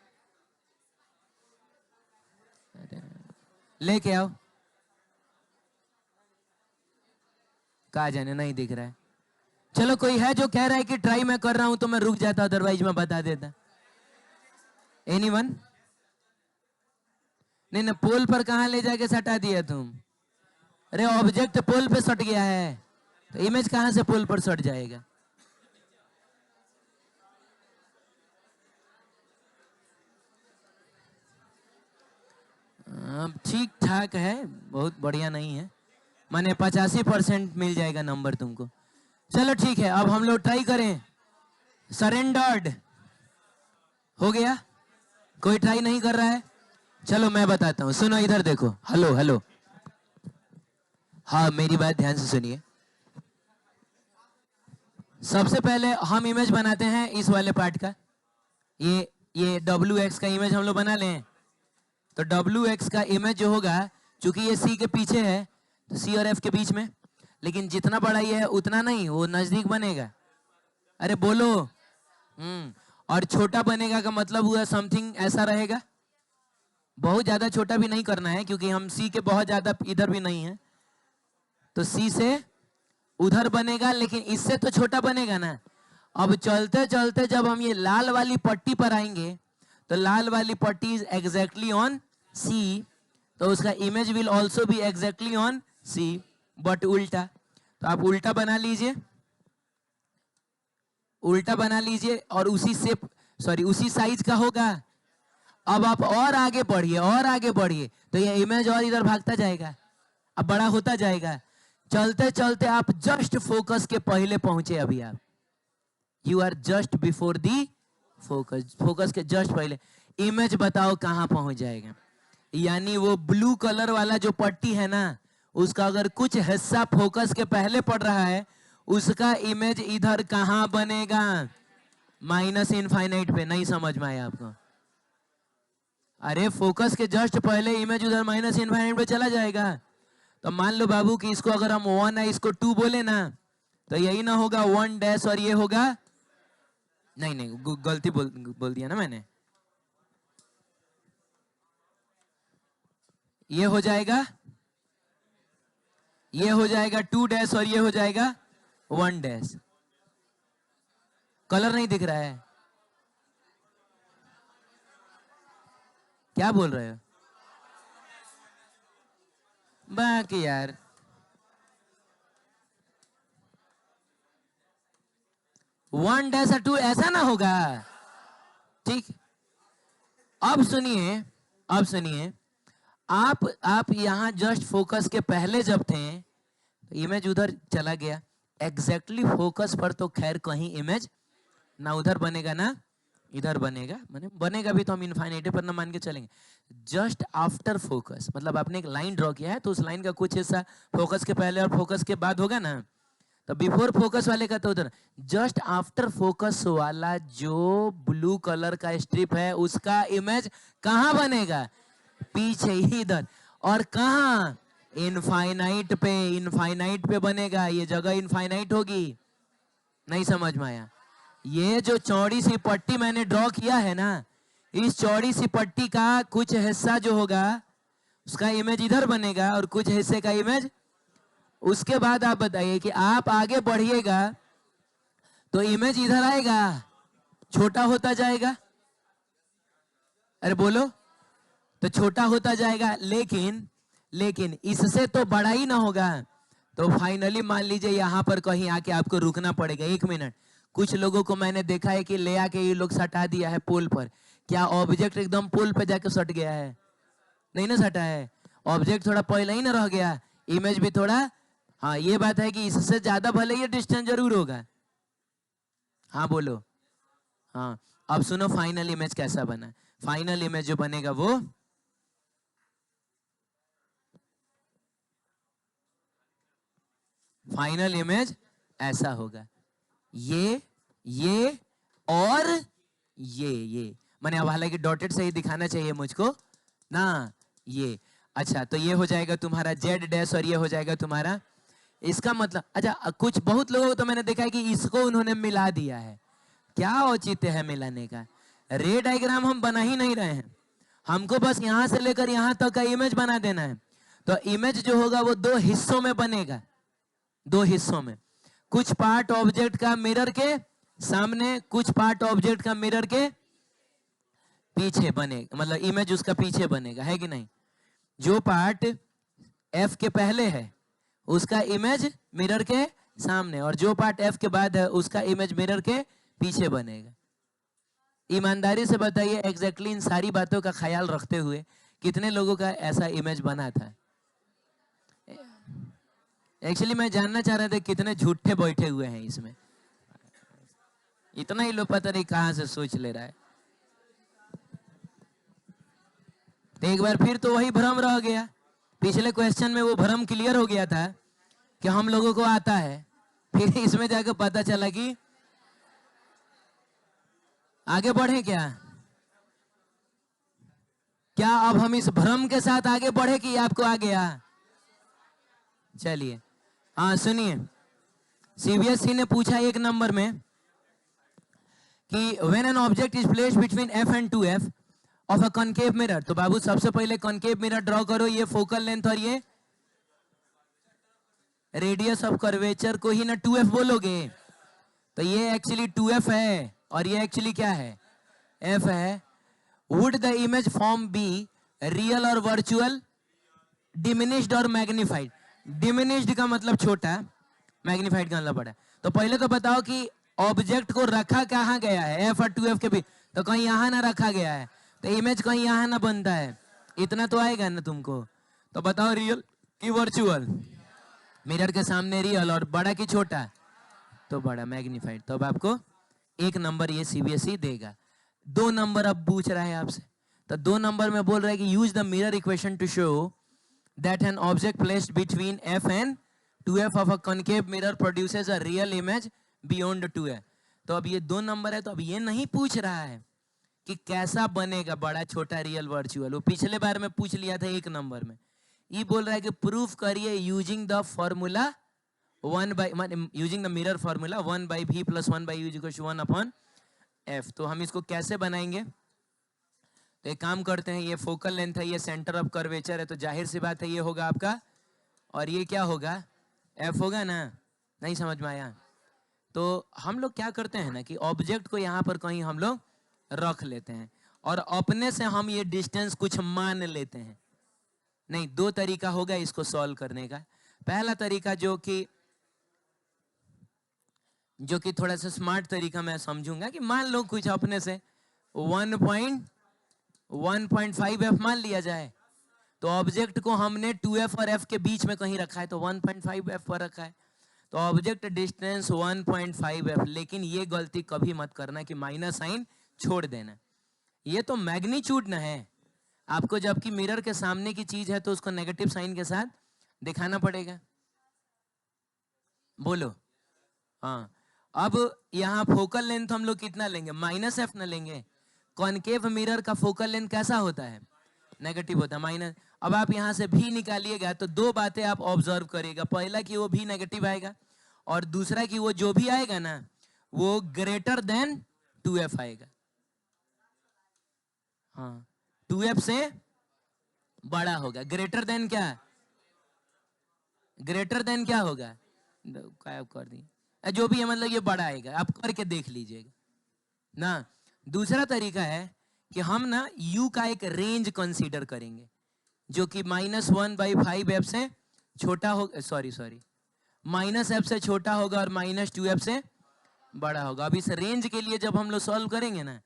लेके आओ, कहा जाने नहीं दिख रहा है। चलो, कोई है जो कह रहा है कि ट्राई मैं कर रहा हूं तो मैं रुक जाता, अदरवाइज मैं बता देता। एनीवन? नहीं ना, पोल पर कहां ले जाके सटा दिया तुम? अरे ऑब्जेक्ट पोल पे सट गया है, तो इमेज कहां से पोल पर सट जाएगा? ठीक ठाक है, बहुत बढ़िया नहीं है, माने 85% मिल जाएगा नंबर तुमको। चलो ठीक है, अब हम लोग ट्राई करें। सरेंडर्ड हो गया? कोई ट्राई नहीं कर रहा है? चलो मैं बताता हूं, सुनो इधर देखो। हेलो हेलो, हाँ मेरी बात ध्यान से सुनिए। सबसे पहले हम इमेज बनाते हैं इस वाले पार्ट का, ये WX का इमेज हम लोग बना लें। तो WX का इमेज जो होगा, चूंकि ये C के पीछे है तो C और F के बीच में, लेकिन जितना बड़ा ये है उतना नहीं, वो नजदीक बनेगा। अरे बोलो। और छोटा बनेगा का मतलब हुआ समथिंग ऐसा रहेगा, बहुत ज्यादा छोटा भी नहीं करना है क्योंकि हम C के बहुत ज्यादा इधर भी नहीं है, तो C से उधर बनेगा, लेकिन इससे तो छोटा बनेगा ना। अब चलते चलते जब हम ये लाल वाली पट्टी पर आएंगे, तो लाल वाली पट्टी इज एग्जैक्टली ऑन C, तो उसका image will also be exactly on C, but उल्टा। तो आप उल्टा बना लीजिए, उल्टा बना लीजिए, और उसी शेप, सॉरी उसी साइज का होगा। अब आप और आगे बढ़िए, और आगे बढ़िए, तो ये इमेज और इधर भागता जाएगा, अब बड़ा होता जाएगा। चलते चलते आप जस्ट फोकस के पहले पहुंचे, अभी आप you are just before the focus, focus के जस्ट पहले। इमेज बताओ कहां पहुंच जाएगा? यानी वो ब्लू कलर वाला जो पट्टी है ना, उसका अगर कुछ हिस्सा फोकस के पहले पड़ रहा है, उसका इमेज इधर कहां बनेगा? माइनस इनफाइनाइट पे। नहीं समझ में आया आपको? अरे फोकस के जस्ट पहले इमेज उधर माइनस इनफाइनाइट पे चला जाएगा। तो मान लो बाबू कि इसको अगर हम 1 है, इसको 2 बोले ना, तो यही ना होगा 1 डैश, और ये होगा, नहीं नहीं गलती बोल दिया ना मैंने, ये हो जाएगा, ये हो जाएगा 2 डैश, और ये हो जाएगा 1 डैश। कलर नहीं दिख रहा है? क्या बोल रहे हो बाकी यार? वन डैश 2 ऐसा ना होगा, ठीक? अब सुनिए, अब सुनिए, आप यहां जस्ट फोकस के पहले जब थे, तो इमेज उधर चला गया, एग्जैक्टली फोकस पर तो खैर कहीं इमेज ना उधर बनेगा ना इधर बनेगा, माने बनेगा भी तो हम इनफाइनाइट पर ना मान के चलेंगे। जस्ट आफ्टर फोकस, मतलब आपने एक लाइन ड्रॉ किया है, तो उस लाइन का कुछ हिस्सा फोकस के पहले और फोकस के बाद होगा ना, तो बिफोर फोकस वाले का तो उधर, जस्ट आफ्टर फोकस वाला जो ब्लू कलर का स्ट्रिप है, उसका इमेज कहां बनेगा? पीछे ही इधर। और कहां? इनफाइनाइट पे, इनफाइनाइट पे बनेगा, ये जगह इनफाइनाइट होगी। नहीं समझ में आया? ये जो चौड़ी सी पट्टी मैंने ड्रॉ किया है ना, इस चौड़ी सी पट्टी का कुछ हिस्सा जो होगा उसका इमेज इधर बनेगा और कुछ हिस्से का इमेज। उसके बाद आप बताइए कि आप आगे बढ़िएगा तो इमेज इधर आएगा, छोटा होता जाएगा। अरे बोलो, तो छोटा होता जाएगा, लेकिन इससे तो बड़ा ही ना होगा। तो फाइनली मान लीजिए यहाँ पर कहीं आके आपको रुकना पड़ेगा। 1 मिनट, कुछ लोगों को मैंने देखा है कि ले आके ये लोग सटा दिया है पोल पर। क्या ऑब्जेक्ट एकदम पोल पे जाके सट गया है? नहीं ना सटा है, ऑब्जेक्ट थोड़ा पहले ही ना रह गया, इमेज भी थोड़ा। हाँ, ये बात है कि इससे ज्यादा भले ये डिस्टेंस जरूर होगा। हाँ बोलो। हाँ, अब सुनो फाइनल इमेज कैसा बना। फाइनल इमेज जो बनेगा वो फाइनल इमेज ऐसा होगा। ये और ये मैंने अब हालांकि डॉटेड से ही दिखाना चाहिए मुझको ना। ये अच्छा, तो ये हो जाएगा तुम्हारा जेड डैश और ये हो जाएगा तुम्हारा। इसका मतलब अच्छा, कुछ बहुत लोगों को तो मैंने देखा है कि इसको उन्होंने मिला दिया है। क्या औचित्य है मिलाने का? रे डायग्राम हम बना ही नहीं रहे हैं, हमको बस यहां से लेकर यहां तक का इमेज बना देना है। तो इमेज जो होगा वो 2 हिस्सों में बनेगा, 2 हिस्सों में। कुछ पार्ट ऑब्जेक्ट का मिरर के सामने, कुछ पार्ट ऑब्जेक्ट का मिरर के पीछे बनेगा, मतलब इमेज उसका पीछे बनेगा, है कि नहीं? जो पार्ट एफ के पहले है उसका इमेज मिरर के सामने, और जो पार्ट एफ के बाद है उसका इमेज मिरर के पीछे बनेगा। ईमानदारी से बताइए एग्जैक्टली इन सारी बातों का ख्याल रखते हुए कितने लोगों का ऐसा इमेज बना था? एक्चुअली मैं जानना चाह रहा था कितने झूठे बैठे हुए हैं इसमें। इतना ही लोग पता नहीं कहां से सोच ले रहा है। तो एक बार फिर तो वही भ्रम रह गया। पिछले क्वेश्चन में वो भ्रम क्लियर हो गया था कि हम लोगों को आता है, फिर इसमें जाकर पता चला कि आगे बढ़े क्या अब हम इस भ्रम के साथ आगे बढ़े कि आपको आ गया? चलिए, हाँ सुनिए, सीबीएसई ने पूछा 1 नंबर में कि when an object is placed between F and 2f of a concave mirror. तो बाबू सबसे पहले कॉनकेव मिरर ड्रॉ करो, ये फोकल लेंथ और ये रेडियस ऑफ कर्वेचर को ही ना 2f बोलोगे। तो ये एक्चुअली 2f है और ये एक्चुअली क्या है? f है। Would the image form be real और वर्चुअल, डिमिनिश्ड और मैग्निफाइड? डिमिनिश्ड का मतलब छोटा, मैग्निफाइड का मतलब बड़ा। तो पहले तो बताओ कि ऑब्जेक्ट को रखा कहाँ गया है एफ और 2f के बीच? तो कहीं यहाँ ना रखा गया है, तो इमेज कहीं यहाँ ना बनता है। इतना तो आएगा ना तुमको। तो बताओ रियल कि वर्चुअल? मिरर के सामने रियल, और बड़ा कि छोटा? तो बड़ा, मैग्निफाइड। तो अब आपको 1 नंबर ये सीबीएसई देगा। 2 नंबर अब पूछ रहा है आपसे। तो 2 नंबर में बोल रहा है कि use the mirror equation two show that an object placed between F and 2f of a concave mirror produces a real image beyond 2f। तो अब ये 2 नंबर है, तो अब ये नहीं पूछ रहा है कि कैसा बनेगा बड़ा छोटा रियल वर्चुअल। वो पिछले बार में पूछ लिया था 1 नंबर में। ये बोल रहा है कि प्रूफ करिए using the formula 1 using the mirror formula 1/v + 1/u = 1/f। तो हम इसको कैसे बनाएंगे? तो एक काम करते हैं, ये फोकल लेंथ है, ये सेंटर ऑफ कर्वेचर है, तो जाहिर सी बात है ये होगा आपका, और ये क्या होगा? f होगा ना। नहीं समझ में आया? तो हम लोग क्या करते हैं ना कि ऑब्जेक्ट को यहाँ पर कहीं हम लोग रख लेते हैं और अपने से हम ये डिस्टेंस कुछ मान लेते हैं। नहीं, 2 तरीका होगा इसको सॉल्व करने का। पहला तरीका जो कि थोड़ा सा स्मार्ट तरीका मैं समझूंगा कि मान लो कुछ अपने से 1.5f मान लिया जाए। तो ऑब्जेक्ट को हमने 2f और f के बीच में कहीं रखा है, तो 1.5f पर रखा है। तो ऑब्जेक्ट डिस्टेंस 1.5f। लेकिन ये गलती कभी मत करना कि माइनस साइन छोड़ देना, ये तो मैग्नीट्यूड ना है। आपको जबकि मिरर के सामने की चीज है तो उसको नेगेटिव साइन के साथ दिखाना पड़ेगा। बोलो। हाँ, अब यहाँ फोकल लेंथ हम लोग कितना लेंगे? -f ना लेंगे। कॉनकेव मिरर का फोकल लेंथ कैसा होता है? नेगेटिव होता है, माइनस। अब आप यहाँ से भी निकालिएगा तो 2 बातें आप ऑब्जर्व करिएगा। पहला कि वो भी नेगेटिव आएगा, और दूसरा कि वो जो भी आएगा ना वो ग्रेटर देन 2f आएगा। हाँ, 2f से बड़ा होगा। ग्रेटर देन क्या, ग्रेटर देन क्या होगा, गायब कर दी, जो भी है, मतलब ये बड़ा आएगा। आप करके देख लीजिएगा ना। दूसरा तरीका है कि हम ना u का एक रेंज कंसीडर करेंगे जो कि -1/5f से छोटा हो, सॉरी -f से छोटा होगा और -2f से बड़ा होगा। अब इस रेंज के लिए जब हम लोग सॉल्व करेंगे ना,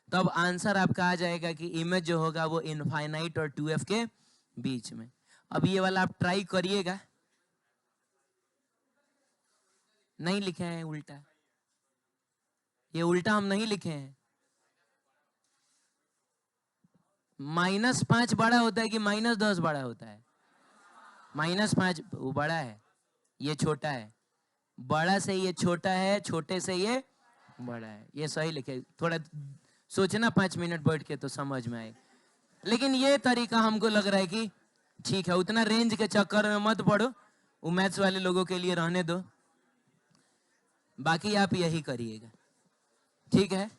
तब आंसर आपका आ जाएगा कि इमेज जो होगा वो इनफाइनाइट और 2f के बीच में। अब ये वाला आप ट्राई करिएगा। नहीं लिखे हैं उल्टा, ये उल्टा हम नहीं लिखे हैं। -5 बड़ा होता है कि -10 बड़ा होता है? -5 वो बड़ा है, ये छोटा है। बड़ा से ये छोटा है, छोटे से ये बड़ा है। ये सही लिखे, थोड़ा सोचना 5 मिनट बैठ के तो समझ में आए। लेकिन ये तरीका हमको लग रहा है कि ठीक है, उतना रेंज के चक्कर में मत पड़ो, वो मैथ्स वाले लोगों के लिए रहने दो, बाकी आप यही करिएगा, ठीक है।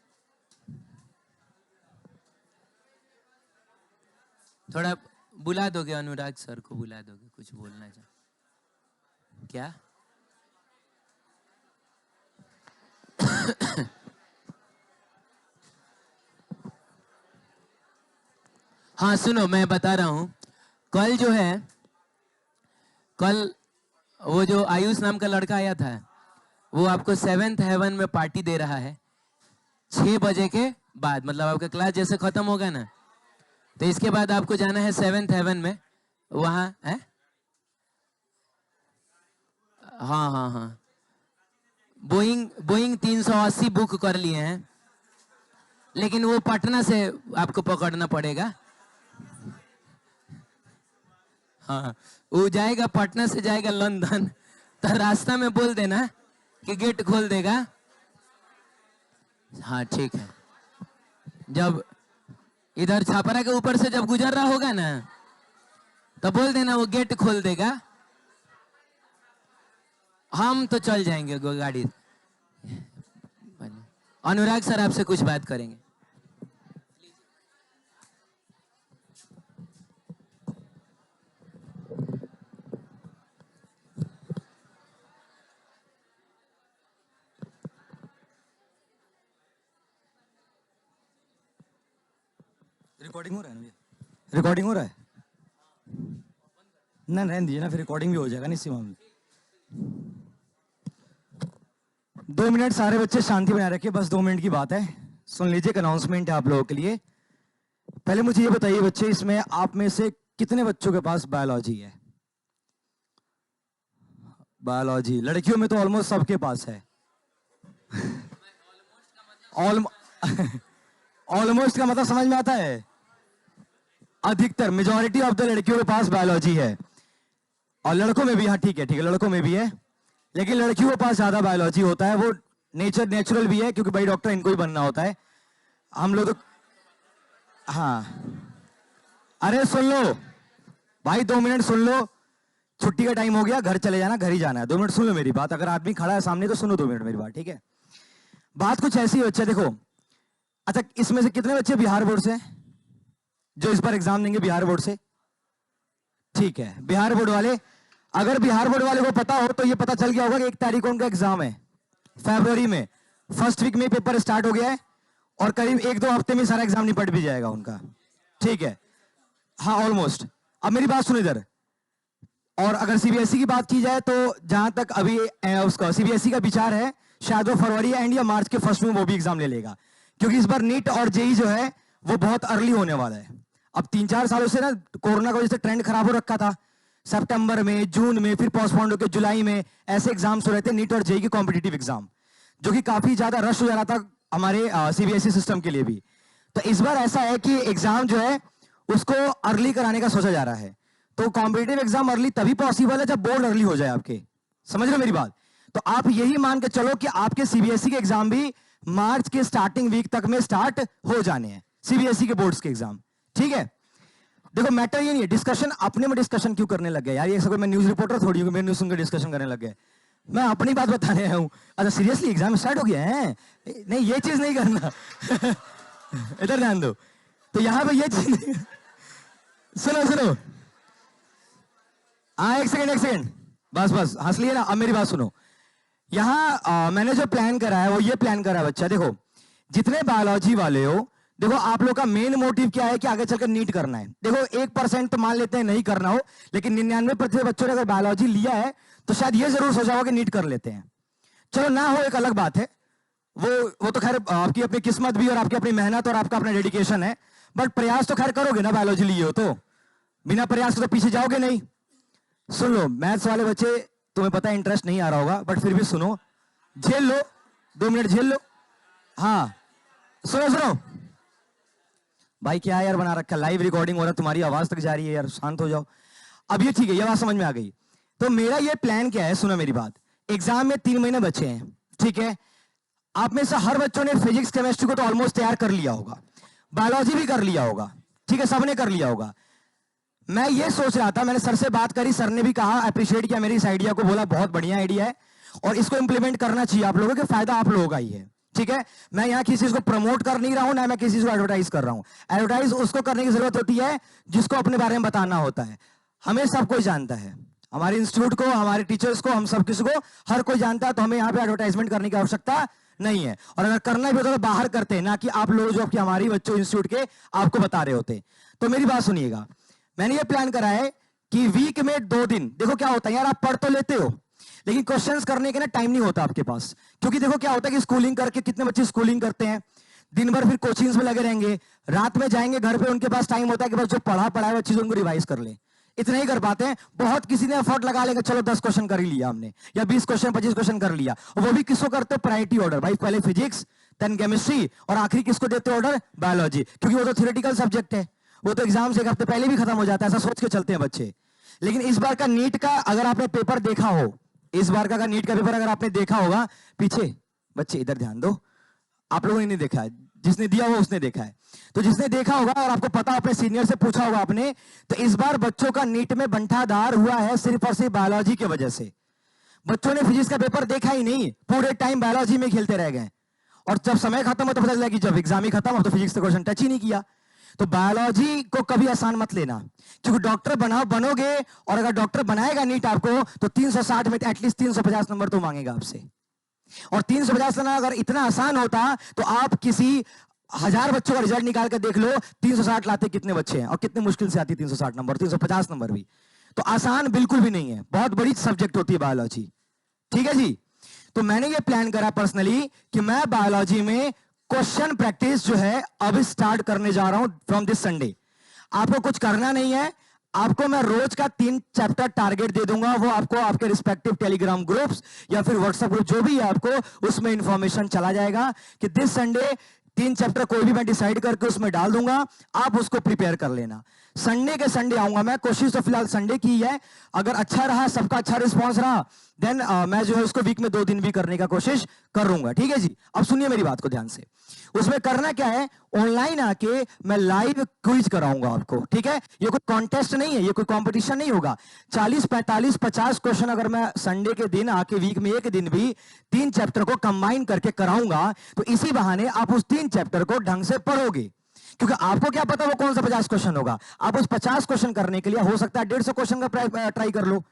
थोड़ा बुला दोगे अनुराग सर को, बुला दोगे, कुछ बोलना चाह क्या? हाँ सुनो, मैं बता रहा हूं, कल जो है, कल वो जो आयुष नाम का लड़का आया था, वो आपको 7th हेवन में पार्टी दे रहा है 6 बजे के बाद। मतलब आपका क्लास जैसे खत्म होगा ना, तो इसके बाद आपको जाना है 7th हेवन में, वहां है। हाँ, बोइंग 380 बुक कर लिए हैं, लेकिन वो पटना से आपको पकड़ना पड़ेगा। हाँ, वो जाएगा पटना से जाएगा लंदन, तो रास्ता में बोल देना कि गेट खोल देगा। हाँ ठीक है, जब इधर छापरा के ऊपर से जब गुजर रहा होगा ना, तो बोल देना वो गेट खोल देगा। हम तो चल जाएंगे गाड़ी। अनुराग सर आपसे कुछ बात करेंगे। रिकॉर्डिंग हो रहा है ना भैया? रिकॉर्डिंग हो रहा है ना? रहने दीजिए ना, फिर रिकॉर्डिंग भी हो जाएगा ना इसी मामले। 2 मिनट सारे बच्चे शांति बनाए रखिए, बस 2 मिनट की बात है। सुन लीजिए, एक अनाउंसमेंट है आप लोगों के लिए। पहले मुझे ये बताइए बच्चे, इसमें आप में से कितने बच्चों के पास बायोलॉजी है? बायोलॉजी लड़कियों में तो ऑलमोस्ट सबके पास है। ऑलमोस्ट का मतलब समझ में आता है? अधिकतर, मेजॉरिटी ऑफ द लड़कियों के पास बायोलॉजी है, और लड़कों में भी। हाँ ठीक है, लड़कों में भी है, लेकिन लड़कियों के पास ज्यादा बायोलॉजी होता है। वो नेचुरल भी है, क्योंकि भाई डॉक्टर इनको ही बनना होता है। हम लोग तो, हाँ, अरे सुन लो भाई, 2 मिनट सुन लो, छुट्टी का टाइम हो गया, घर चले जाना, घर ही जाना है। 2 मिनट सुन लो मेरी बात। अगर आदमी खड़ा है सामने तो सुनो 2 मिनट मेरी बात, ठीक है? बात कुछ ऐसी है बच्चे, देखो, अच्छा इसमें से कितने बच्चे बिहार बोर्ड से, जो इस बार एग्जाम देंगे बिहार बोर्ड से? ठीक है, बिहार बोर्ड वाले, अगर बिहार बोर्ड वाले को पता हो तो ये पता चल गया होगा कि 1 तारीख को उनका एग्जाम है, फरवरी में, फर्स्ट वीक में पेपर स्टार्ट हो गया है, और करीब 1-2 हफ्ते में सारा एग्जाम निपट भी जाएगा उनका, ठीक है? हाँ ऑलमोस्ट। अब मेरी बात सुनो इधर, और अगर सीबीएसई की बात की जाए तो जहां तक अभी उसका सीबीएसई का विचार है, शायद वो फरवरी एंड या मार्च के फर्स्ट में वो भी एग्जाम ले लेगा, क्योंकि इस बार नीट और जेई जो है वो बहुत अर्ली होने वाला है। अब 3-4 सालों से ना कोरोना की वजह से ट्रेंड खराब हो रखा था, सितंबर में, जून में, फिर पोस्टपोन्ड होकर जुलाई में ऐसे एग्जाम्स हो रहे थे, नीट और जेई के कॉम्पिटिटिव एग्जाम, जो कि काफी ज्यादा रश हो जा रहा था हमारे सीबीएसई सिस्टम के लिए भी। तो इस बार ऐसा है कि एग्जाम जो है उसको अर्ली कराने का सोचा जा रहा है। तो कॉम्पिटिटिव एग्जाम अर्ली तभी पॉसिबल है जब बोर्ड अर्ली हो जाए आपके, समझ रहे हो मेरी बात? तो आप यही मान के चलो कि आपके सीबीएसई के एग्जाम भी मार्च के स्टार्टिंग वीक तक में स्टार्ट हो जाने हैं, सीबीएसई के बोर्ड्स के एग्जाम, ठीक है? देखो मैटर ये नहीं है, डिस्कशन अपने में डिस्कशन क्यों करने लग गए यार? ये सब मैं न्यूज रिपोर्टर थोड़ी हूं, मैं न्यूज सुनकर डिस्कशन करने लग गए। मैं अपनी बात बताने आया हूं। अच्छा सीरियसली एग्जाम स्टार्ट हो गया है? नहीं ये चीज नहीं करना। इधर ध्यान दो। तो यहां पे ये चीज नहीं। सुनो सुनो, हाँ एक सेकंड, बस बस हंस लिए ना। अब मेरी बात सुनो। यहाँ मैंने जो प्लान करा है वो ये प्लान करा है बच्चा। देखो जितने बायोलॉजी वाले हो, देखो आप लोग का मेन मोटिव क्या है कि आगे चलकर नीट करना है। देखो 1% तो मान लेते हैं नहीं करना हो, लेकिन 99% बच्चों ने अगर बायोलॉजी लिया है तो शायद ये जरूर सोचा होगा कि नीट कर लेते हैं। चलो ना हो एक अलग बात है, वो तो खैर आपकी अपनी किस्मत भी और आपकी अपनी मेहनत और आपका अपना डेडिकेशन है, बट प्रयास तो खैर करोगे ना। बायोलॉजी लिए हो तो बिना प्रयास के तो पीछे जाओगे नहीं। सुन लो, मैथ्स वाले बच्चे तुम्हें पता है इंटरेस्ट नहीं आ रहा होगा, बट फिर भी सुनो, झेल लो, 2 मिनट झेल लो। हाँ सुनो सुनो भाई, क्या यार बना रखा, लाइव रिकॉर्डिंग हो रहा है, तुम्हारी आवाज तक जा रही है यार, शांत हो जाओ। अब ये ठीक है, ये बात समझ में आ गई। तो मेरा ये प्लान क्या है, सुनो मेरी बात। एग्जाम में 3 महीने बचे हैं, ठीक है। आप में से हर बच्चों ने फिजिक्स केमिस्ट्री को तो ऑलमोस्ट तैयार कर लिया होगा, बायोलॉजी भी कर लिया होगा, ठीक है, सबने कर लिया होगा। मैं ये सोच रहा था, मैंने सर से बात करी, सर ने भी कहा, अप्रिशिएट किया मेरी इस आइडिया को, बोला बहुत बढ़िया आइडिया है और इसको इंप्लीमेंट करना चाहिए आप लोगों के, फायदा आप लोगों का ही है, ठीक है। मैं यहाँ किसी चीज को प्रमोट कर नहीं रहा हूं, ना मैं किसी चीज को एडवर्टाइज कर रहा हूं। एडवर्टाइज उसको करने की जरूरत होती है जिसको अपने बारे में बताना होता है। हमें सब कोई जानता है, हमारे इंस्टीट्यूट को, हमारे टीचर्स को, हम सब किसी को, हर कोई जानता है, तो हमें यहाँ पे एडवर्टाइजमेंट करने की आवश्यकता नहीं है। और अगर करना भी होता तो बाहर करते हैं, ना कि आप लोग जो हमारी बच्चों इंस्टीट्यूट के आपको बता रहे होते। तो मेरी बात सुनिएगा, मैंने ये प्लान करा है कि वीक में 2 दिन, देखो क्या होता है यार, आप पढ़ तो लेते हो लेकिन क्वेश्चंस करने के ना टाइम नहीं होता आपके पास। क्योंकि देखो क्या होता है कि स्कूलिंग करके कितने बच्चे स्कूलिंग करते हैं, दिन भर फिर कोचिंग्स में लगे रहेंगे, रात में जाएंगे घर पे, उनके पास टाइम होता है कि बस जो पढ़ा है वो चीज उनको रिवाइज कर ले, इतना ही कर पाते हैं। बहुत किसी ने एफर्ट लगा लेगा, चलो 10 क्वेश्चन कर ही लिया हमने, या 20 क्वेश्चन 25 क्वेश्चन कर लिया, और वो भी किसको करते हो, प्रायोरिटी ऑर्डर भाई, पहले फिजिक्स देन केमिस्ट्री और आखिरी किसको देते ऑर्डर, बायोलॉजी, क्योंकि वो तो थियोरेटिकल सब्जेक्ट है, वो तो एग्जाम से 1 हफ्ते पहले भी खत्म हो जाता है, ऐसा सोच के चलते हैं बच्चे। लेकिन इस बार का नीट का अगर आपने पेपर देखा हो, इस बार का नीट का पेपर अगर आपने देखा होगा, पीछे बच्चे इधर ध्यान दो, आप लोगों ने नहीं देखा है, जिसने दिया हो उसने देखा है। तो जिसने देखा होगा और आपको पता, अपने सीनियर से पूछा होगा आपने, तो इस बार बच्चों का नीट में बंटाधार हुआ है सिर्फ और सिर्फ बायोलॉजी की वजह से। बच्चों ने फिजिक्स का पेपर देखा ही नहीं, पूरे टाइम बायोलॉजी में खेलते रह गए, और जब समय खत्म हो तो पता चला कि जब एग्जाम ही खत्म हो तो फिजिक्स का क्वेश्चन टच ही नहीं किया। तो बायोलॉजी को कभी आसान मत लेना, क्योंकि डॉक्टर बनोगे, और अगर डॉक्टर बनाएगा नीट आपको तो 360 में एटलीस्ट 350 नंबर तो मांगेगा आपसे। और 350 लाना अगर इतना आसान होता तो आप किसी 1000 बच्चों का रिजल्ट निकाल कर देख लो, 360 लाते कितने बच्चे हैं, और कितने मुश्किल से आती 360 नंबर, 350 नंबर भी। तो आसान बिल्कुल भी नहीं है, बहुत बड़ी सब्जेक्ट होती है बायोलॉजी, ठीक है जी। तो मैंने ये प्लान करा पर्सनली कि मैं बायोलॉजी में क्वेश्चन प्रैक्टिस जो है अब स्टार्ट करने जा रहा हूं फ्रॉम दिस संडे। आपको कुछ करना नहीं है, आपको मैं रोज का 3 चैप्टर टारगेट दे दूंगा, वो आपको आपके रिस्पेक्टिव टेलीग्राम ग्रुप्स या फिर व्हाट्सएप ग्रुप जो भी है आपको उसमें इंफॉर्मेशन चला जाएगा कि दिस संडे 3 चैप्टर कोई भी मैं डिसाइड करके उसमें डाल दूंगा, आप उसको प्रिपेयर कर लेना। संडे के संडे आऊंगा मैं, कोशिश तो फिलहाल संडे की है, अगर अच्छा रहा, सबका अच्छा रिस्पॉन्स रहा, देन मैं जो है उसको वीक में 2 दिन भी करने का कोशिश करूंगा, ठीक है जी। अब सुनिए मेरी बात को ध्यान से, उसमें करना क्या है, ऑनलाइन आके मैं लाइव क्विज कराऊंगा आपको, ठीक है। ये कोई कॉन्टेस्ट नहीं है, ये कोई कंपटीशन नहीं होगा। 40 45 50 क्वेश्चन अगर मैं संडे के दिन आके वीक में एक दिन भी 3 चैप्टर को कंबाइन करके कराऊंगा, तो इसी बहाने आप उस 3 चैप्टर को ढंग से पढ़ोगे, क्योंकि आपको क्या पता वो कौन सा 50 क्वेश्चन होगा। आप उस 50 क्वेश्चन करने के लिए हो सकता है 150 क्वेश्चन का ट्राई कर लो,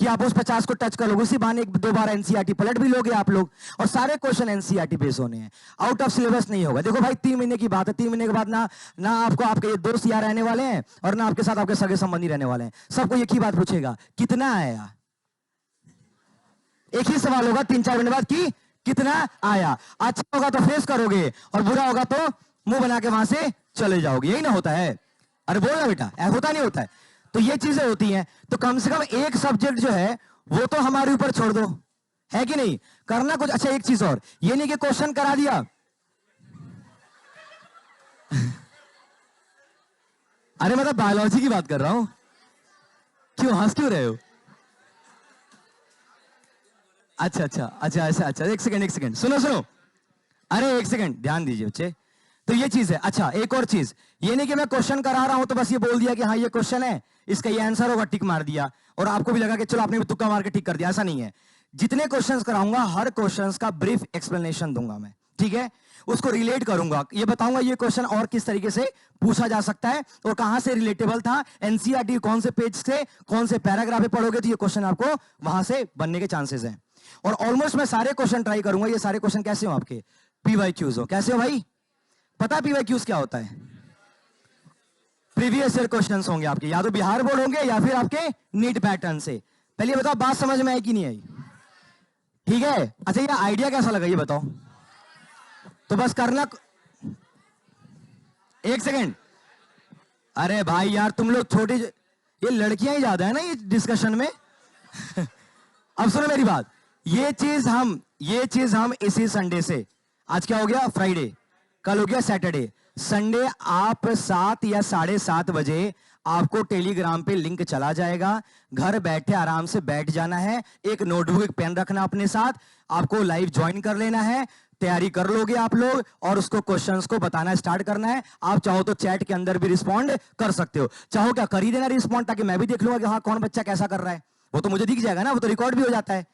कि आप उस 50 को टच कर लोगे, उसी बहाने 1-2 बार एनसीईआरटी पलट भी लोगे आप लोग, और सारे क्वेश्चन एनसीईआरटी बेस होने हैं, आउट ऑफ सिलेबस नहीं होगा। देखो भाई 3 महीने की बात है, 3 महीने के बाद ना आपको आपके ये दोस्त यार रहने वाले हैं, और ना आपके साथ आपके सगे संबंधी रहने वाले हैं। सबको एक ही बात पूछेगा, कितना आया, एक ही सवाल होगा 3-4 महीने बाद कि कितना आया। अच्छा होगा तो फेस करोगे, और बुरा होगा तो मुंह बना के वहां से चले जाओगे, यही ना होता है। अरे बोलना बेटा, ऐसा होता नहीं होता है। तो ये चीजें होती हैं, तो कम से कम एक सब्जेक्ट जो है वो तो हमारे ऊपर छोड़ दो, है कि नहीं, करना कुछ। अच्छा एक चीज और, ये नहीं कि क्वेश्चन करा दिया अरे मतलब बायोलॉजी की बात कर रहा हूं, क्यों हंस क्यों रहे हो? अच्छा एक सेकंड सुनो, अरे एक सेकंड ध्यान दीजिए बच्चे। तो ये चीज है। अच्छा एक और चीज, ये नहीं कि मैं क्वेश्चन करा रहा हूं तो बस ये बोल दिया कि हाँ ये क्वेश्चन है, इसका ये आंसर होगा, टिक मार दिया, और आपको भी लगा कि चलो आपने भी तुक्का मार के टिक कर दिया, ऐसा नहीं है। जितने क्वेश्चंस कराऊंगा हर क्वेश्चंस का ब्रीफ एक्सप्लेनेशन दूंगा मैं, ठीक है। उसको रिलेट करूंगा, ये बताऊंगा ये क्वेश्चन और किस तरीके से पूछा जा सकता है और कहां से रिलेटेबल था, एनसीईआरटी कौन से पेज से कौन से पैराग्राफ पे पढ़ोगे तो ये क्वेश्चन आपको वहां से बनने के चांसेस हैं। और ऑलमोस्ट मैं सारे क्वेश्चन ट्राई करूंगा, ये सारे क्वेश्चन कैसे हो आपके, पीवाईक्यूज हो। कैसे हो भाई, पता है पीवाईक्यूज क्या होता है? प्रीवियस ईयर क्वेश्चंस होंगे आपके, या तो बिहार बोर्ड होंगे या फिर आपके नीट पैटर्न से। पहले बताओ बात समझ में आई कि नहीं आई? ठीक है, अच्छा ये आइडिया कैसा लगा ये बताओ। तो बस करना, एक सेकेंड, अरे भाई यार तुम लोग छोटे, ये लड़कियां ही ज्यादा है ना ये डिस्कशन में। अब सुनो मेरी बात, ये चीज हम इसी संडे से, आज क्या हो गया फ्राइडे, कल हो गया सैटरडे, संडे आप 7 या 7:30 बजे आपको टेलीग्राम पे लिंक चला जाएगा, घर बैठे आराम से बैठ जाना है, एक नोटबुक एक पेन रखना अपने साथ, आपको लाइव ज्वाइन कर लेना है, तैयारी कर लोगे आप लोग और उसको क्वेश्चंस को बताना स्टार्ट करना है। आप चाहो तो चैट के अंदर भी रिस्पॉन्ड कर सकते हो, चाहो क्या कर ही देना रिस्पॉन्ड, ताकि मैं भी देख लूंगा कि हाँ कौन बच्चा कैसा कर रहा है, वो तो मुझे दिख जाएगा ना, वो तो रिकॉर्ड भी हो जाता है,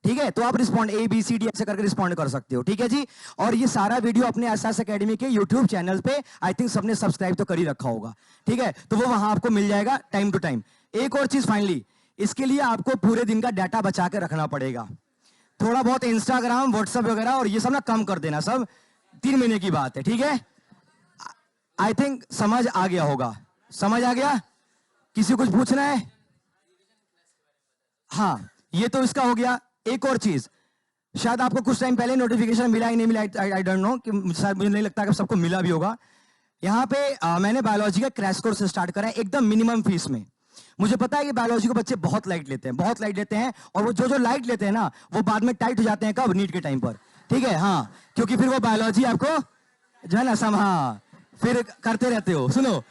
ठीक है। तो आप रिस्पॉन्ड ABCD ऐसे करके रिस्पॉन्ड कर सकते हो, ठीक है जी। और ये सारा वीडियो अपने एसएस एकेडमी के यूट्यूब चैनल पे आई थिंक सबने सब्सक्राइब तो कर ही रखा होगा, ठीक है, तो वो वहां आपको मिल जाएगा टाइम टू टाइम। एक और चीज फाइनली, इसके लिए आपको पूरे दिन का डाटा बचा के रखना पड़ेगा, थोड़ा बहुत इंस्टाग्राम व्हाट्सएप वगैरह और ये सब ना कम कर देना, सब 3 महीने की बात है, ठीक है। आई थिंक समझ आ गया होगा, समझ आ गया, किसी कुछ पूछना है? हाँ ये तो इसका हो गया। एक और चीज, शायद आपको कुछ टाइम पहले नोटिफिकेशन मिला ही नहीं मिला, आई डोंट नो, कि शायद मुझे नहीं लगता कि सबको मिला भी होगा। यहाँ पे मैंने बायोलॉजी का क्रैश कोर्स स्टार्ट करा है एकदम मिनिमम फीस में। मुझे पता है कि बायोलॉजी को बच्चे बहुत लाइट लेते हैं, बहुत लाइट लेते हैं, और वो जो लाइट लेते हैं ना वो बाद में टाइट हो जाते हैं, कब, नीट के टाइम पर, ठीक है। हाँ, क्योंकि फिर वो बायोलॉजी आपको जो है ना हाँ फिर करते रहते हो। सुनो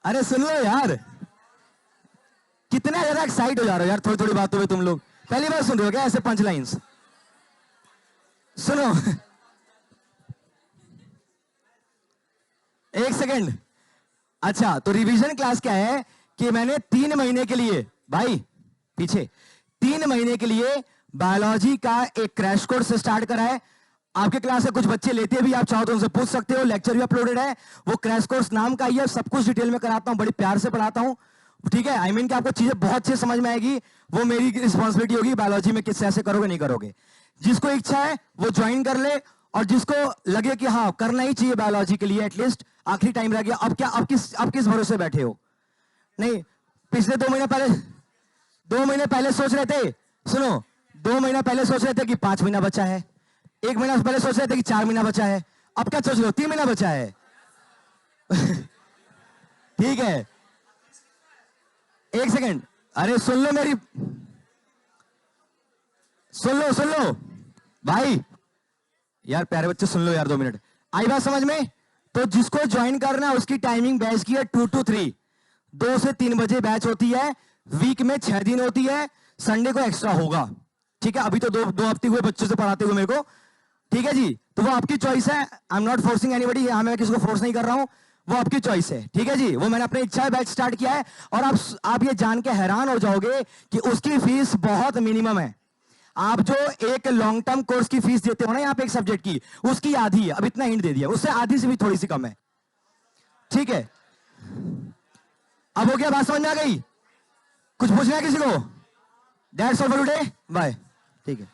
अरे सुन लो यार, कितना ज्यादा एक्साइट हो जा रहे हो यार थोड़ी थोड़ी बातों में तुम लोग, पहली बार सुन रहे हो क्या ऐसे पंच लाइन्स? सुनो एक सेकेंड, अच्छा तो रिवीजन क्लास क्या है कि मैंने 3 महीने के लिए, भाई पीछे, 3 महीने के लिए बायोलॉजी का एक क्रैश कोर्स स्टार्ट करा है। आपके क्लास से कुछ बच्चे लेते भी, आप चाहो तो उनसे पूछ सकते हो, लेक्चर भी अपलोडेड है। वो क्रैश कोर्स नाम का ही है, सब कुछ डिटेल में कराता हूं, बड़ी प्यार से पढ़ाता हूं, ठीक है। आई मीन कि आपको चीजें बहुत अच्छे समझ में आएगी, वो मेरी रिस्पॉन्सिबिलिटी होगी बायोलॉजी में किससे ऐसे करोगे नहीं करोगे। जिसको इच्छा है वो ज्वाइन कर ले, और जिसको लगे कि हाँ करना ही चाहिए बायोलॉजी के लिए, एटलीस्ट आखिरी टाइम रह गया, अब क्या, अब किस भरोसे बैठे हो? नहीं, पिछले 2 महीने पहले, 2 महीने पहले सोच रहे थे, सुनो 2 महीना पहले सोच रहे थे कि 5 महीना बचा है, 1 महीना पहले सोच रहे थे कि 4 महीना बचा है, अब क्या सोच रहे हो 3 महीना बचा है। ठीक है, एक सेकेंड, अरे सुन लो मेरी, सुन लो भाई, यार प्यारे बच्चे सुन लो यार 2 मिनट, आई बात समझ में? तो जिसको ज्वाइन करना है उसकी टाइमिंग बैच की है 2 to 3, 2 से 3 बजे बैच होती है, वीक में 6 दिन होती है, संडे को एक्स्ट्रा होगा, ठीक है। अभी तो 2 हफ्ते हुए बच्चों से पढ़ाते हुए मेरे को, ठीक है जी। तो वो आपकी चॉइस है, I am not forcing anybody, यहां मैं किसी को फोर्स नहीं कर रहा हूं, वो आपकी चॉइस है, ठीक है जी। वो मैंने अपनी इच्छा है बैच स्टार्ट किया है, और आप ये जान के हैरान हो जाओगे कि उसकी फीस बहुत मिनिमम है। आप जो एक लॉन्ग टर्म कोर्स की फीस देते हो ना यहाँ पे एक सब्जेक्ट की, उसकी आधी है, अब इतना हिंट दे दिया, उससे आधी से भी थोड़ी सी कम है, ठीक है। अब हो गया, बात समझ में आ गई? कुछ पूछना है किसी को? That's all for today, bye, ठीक है।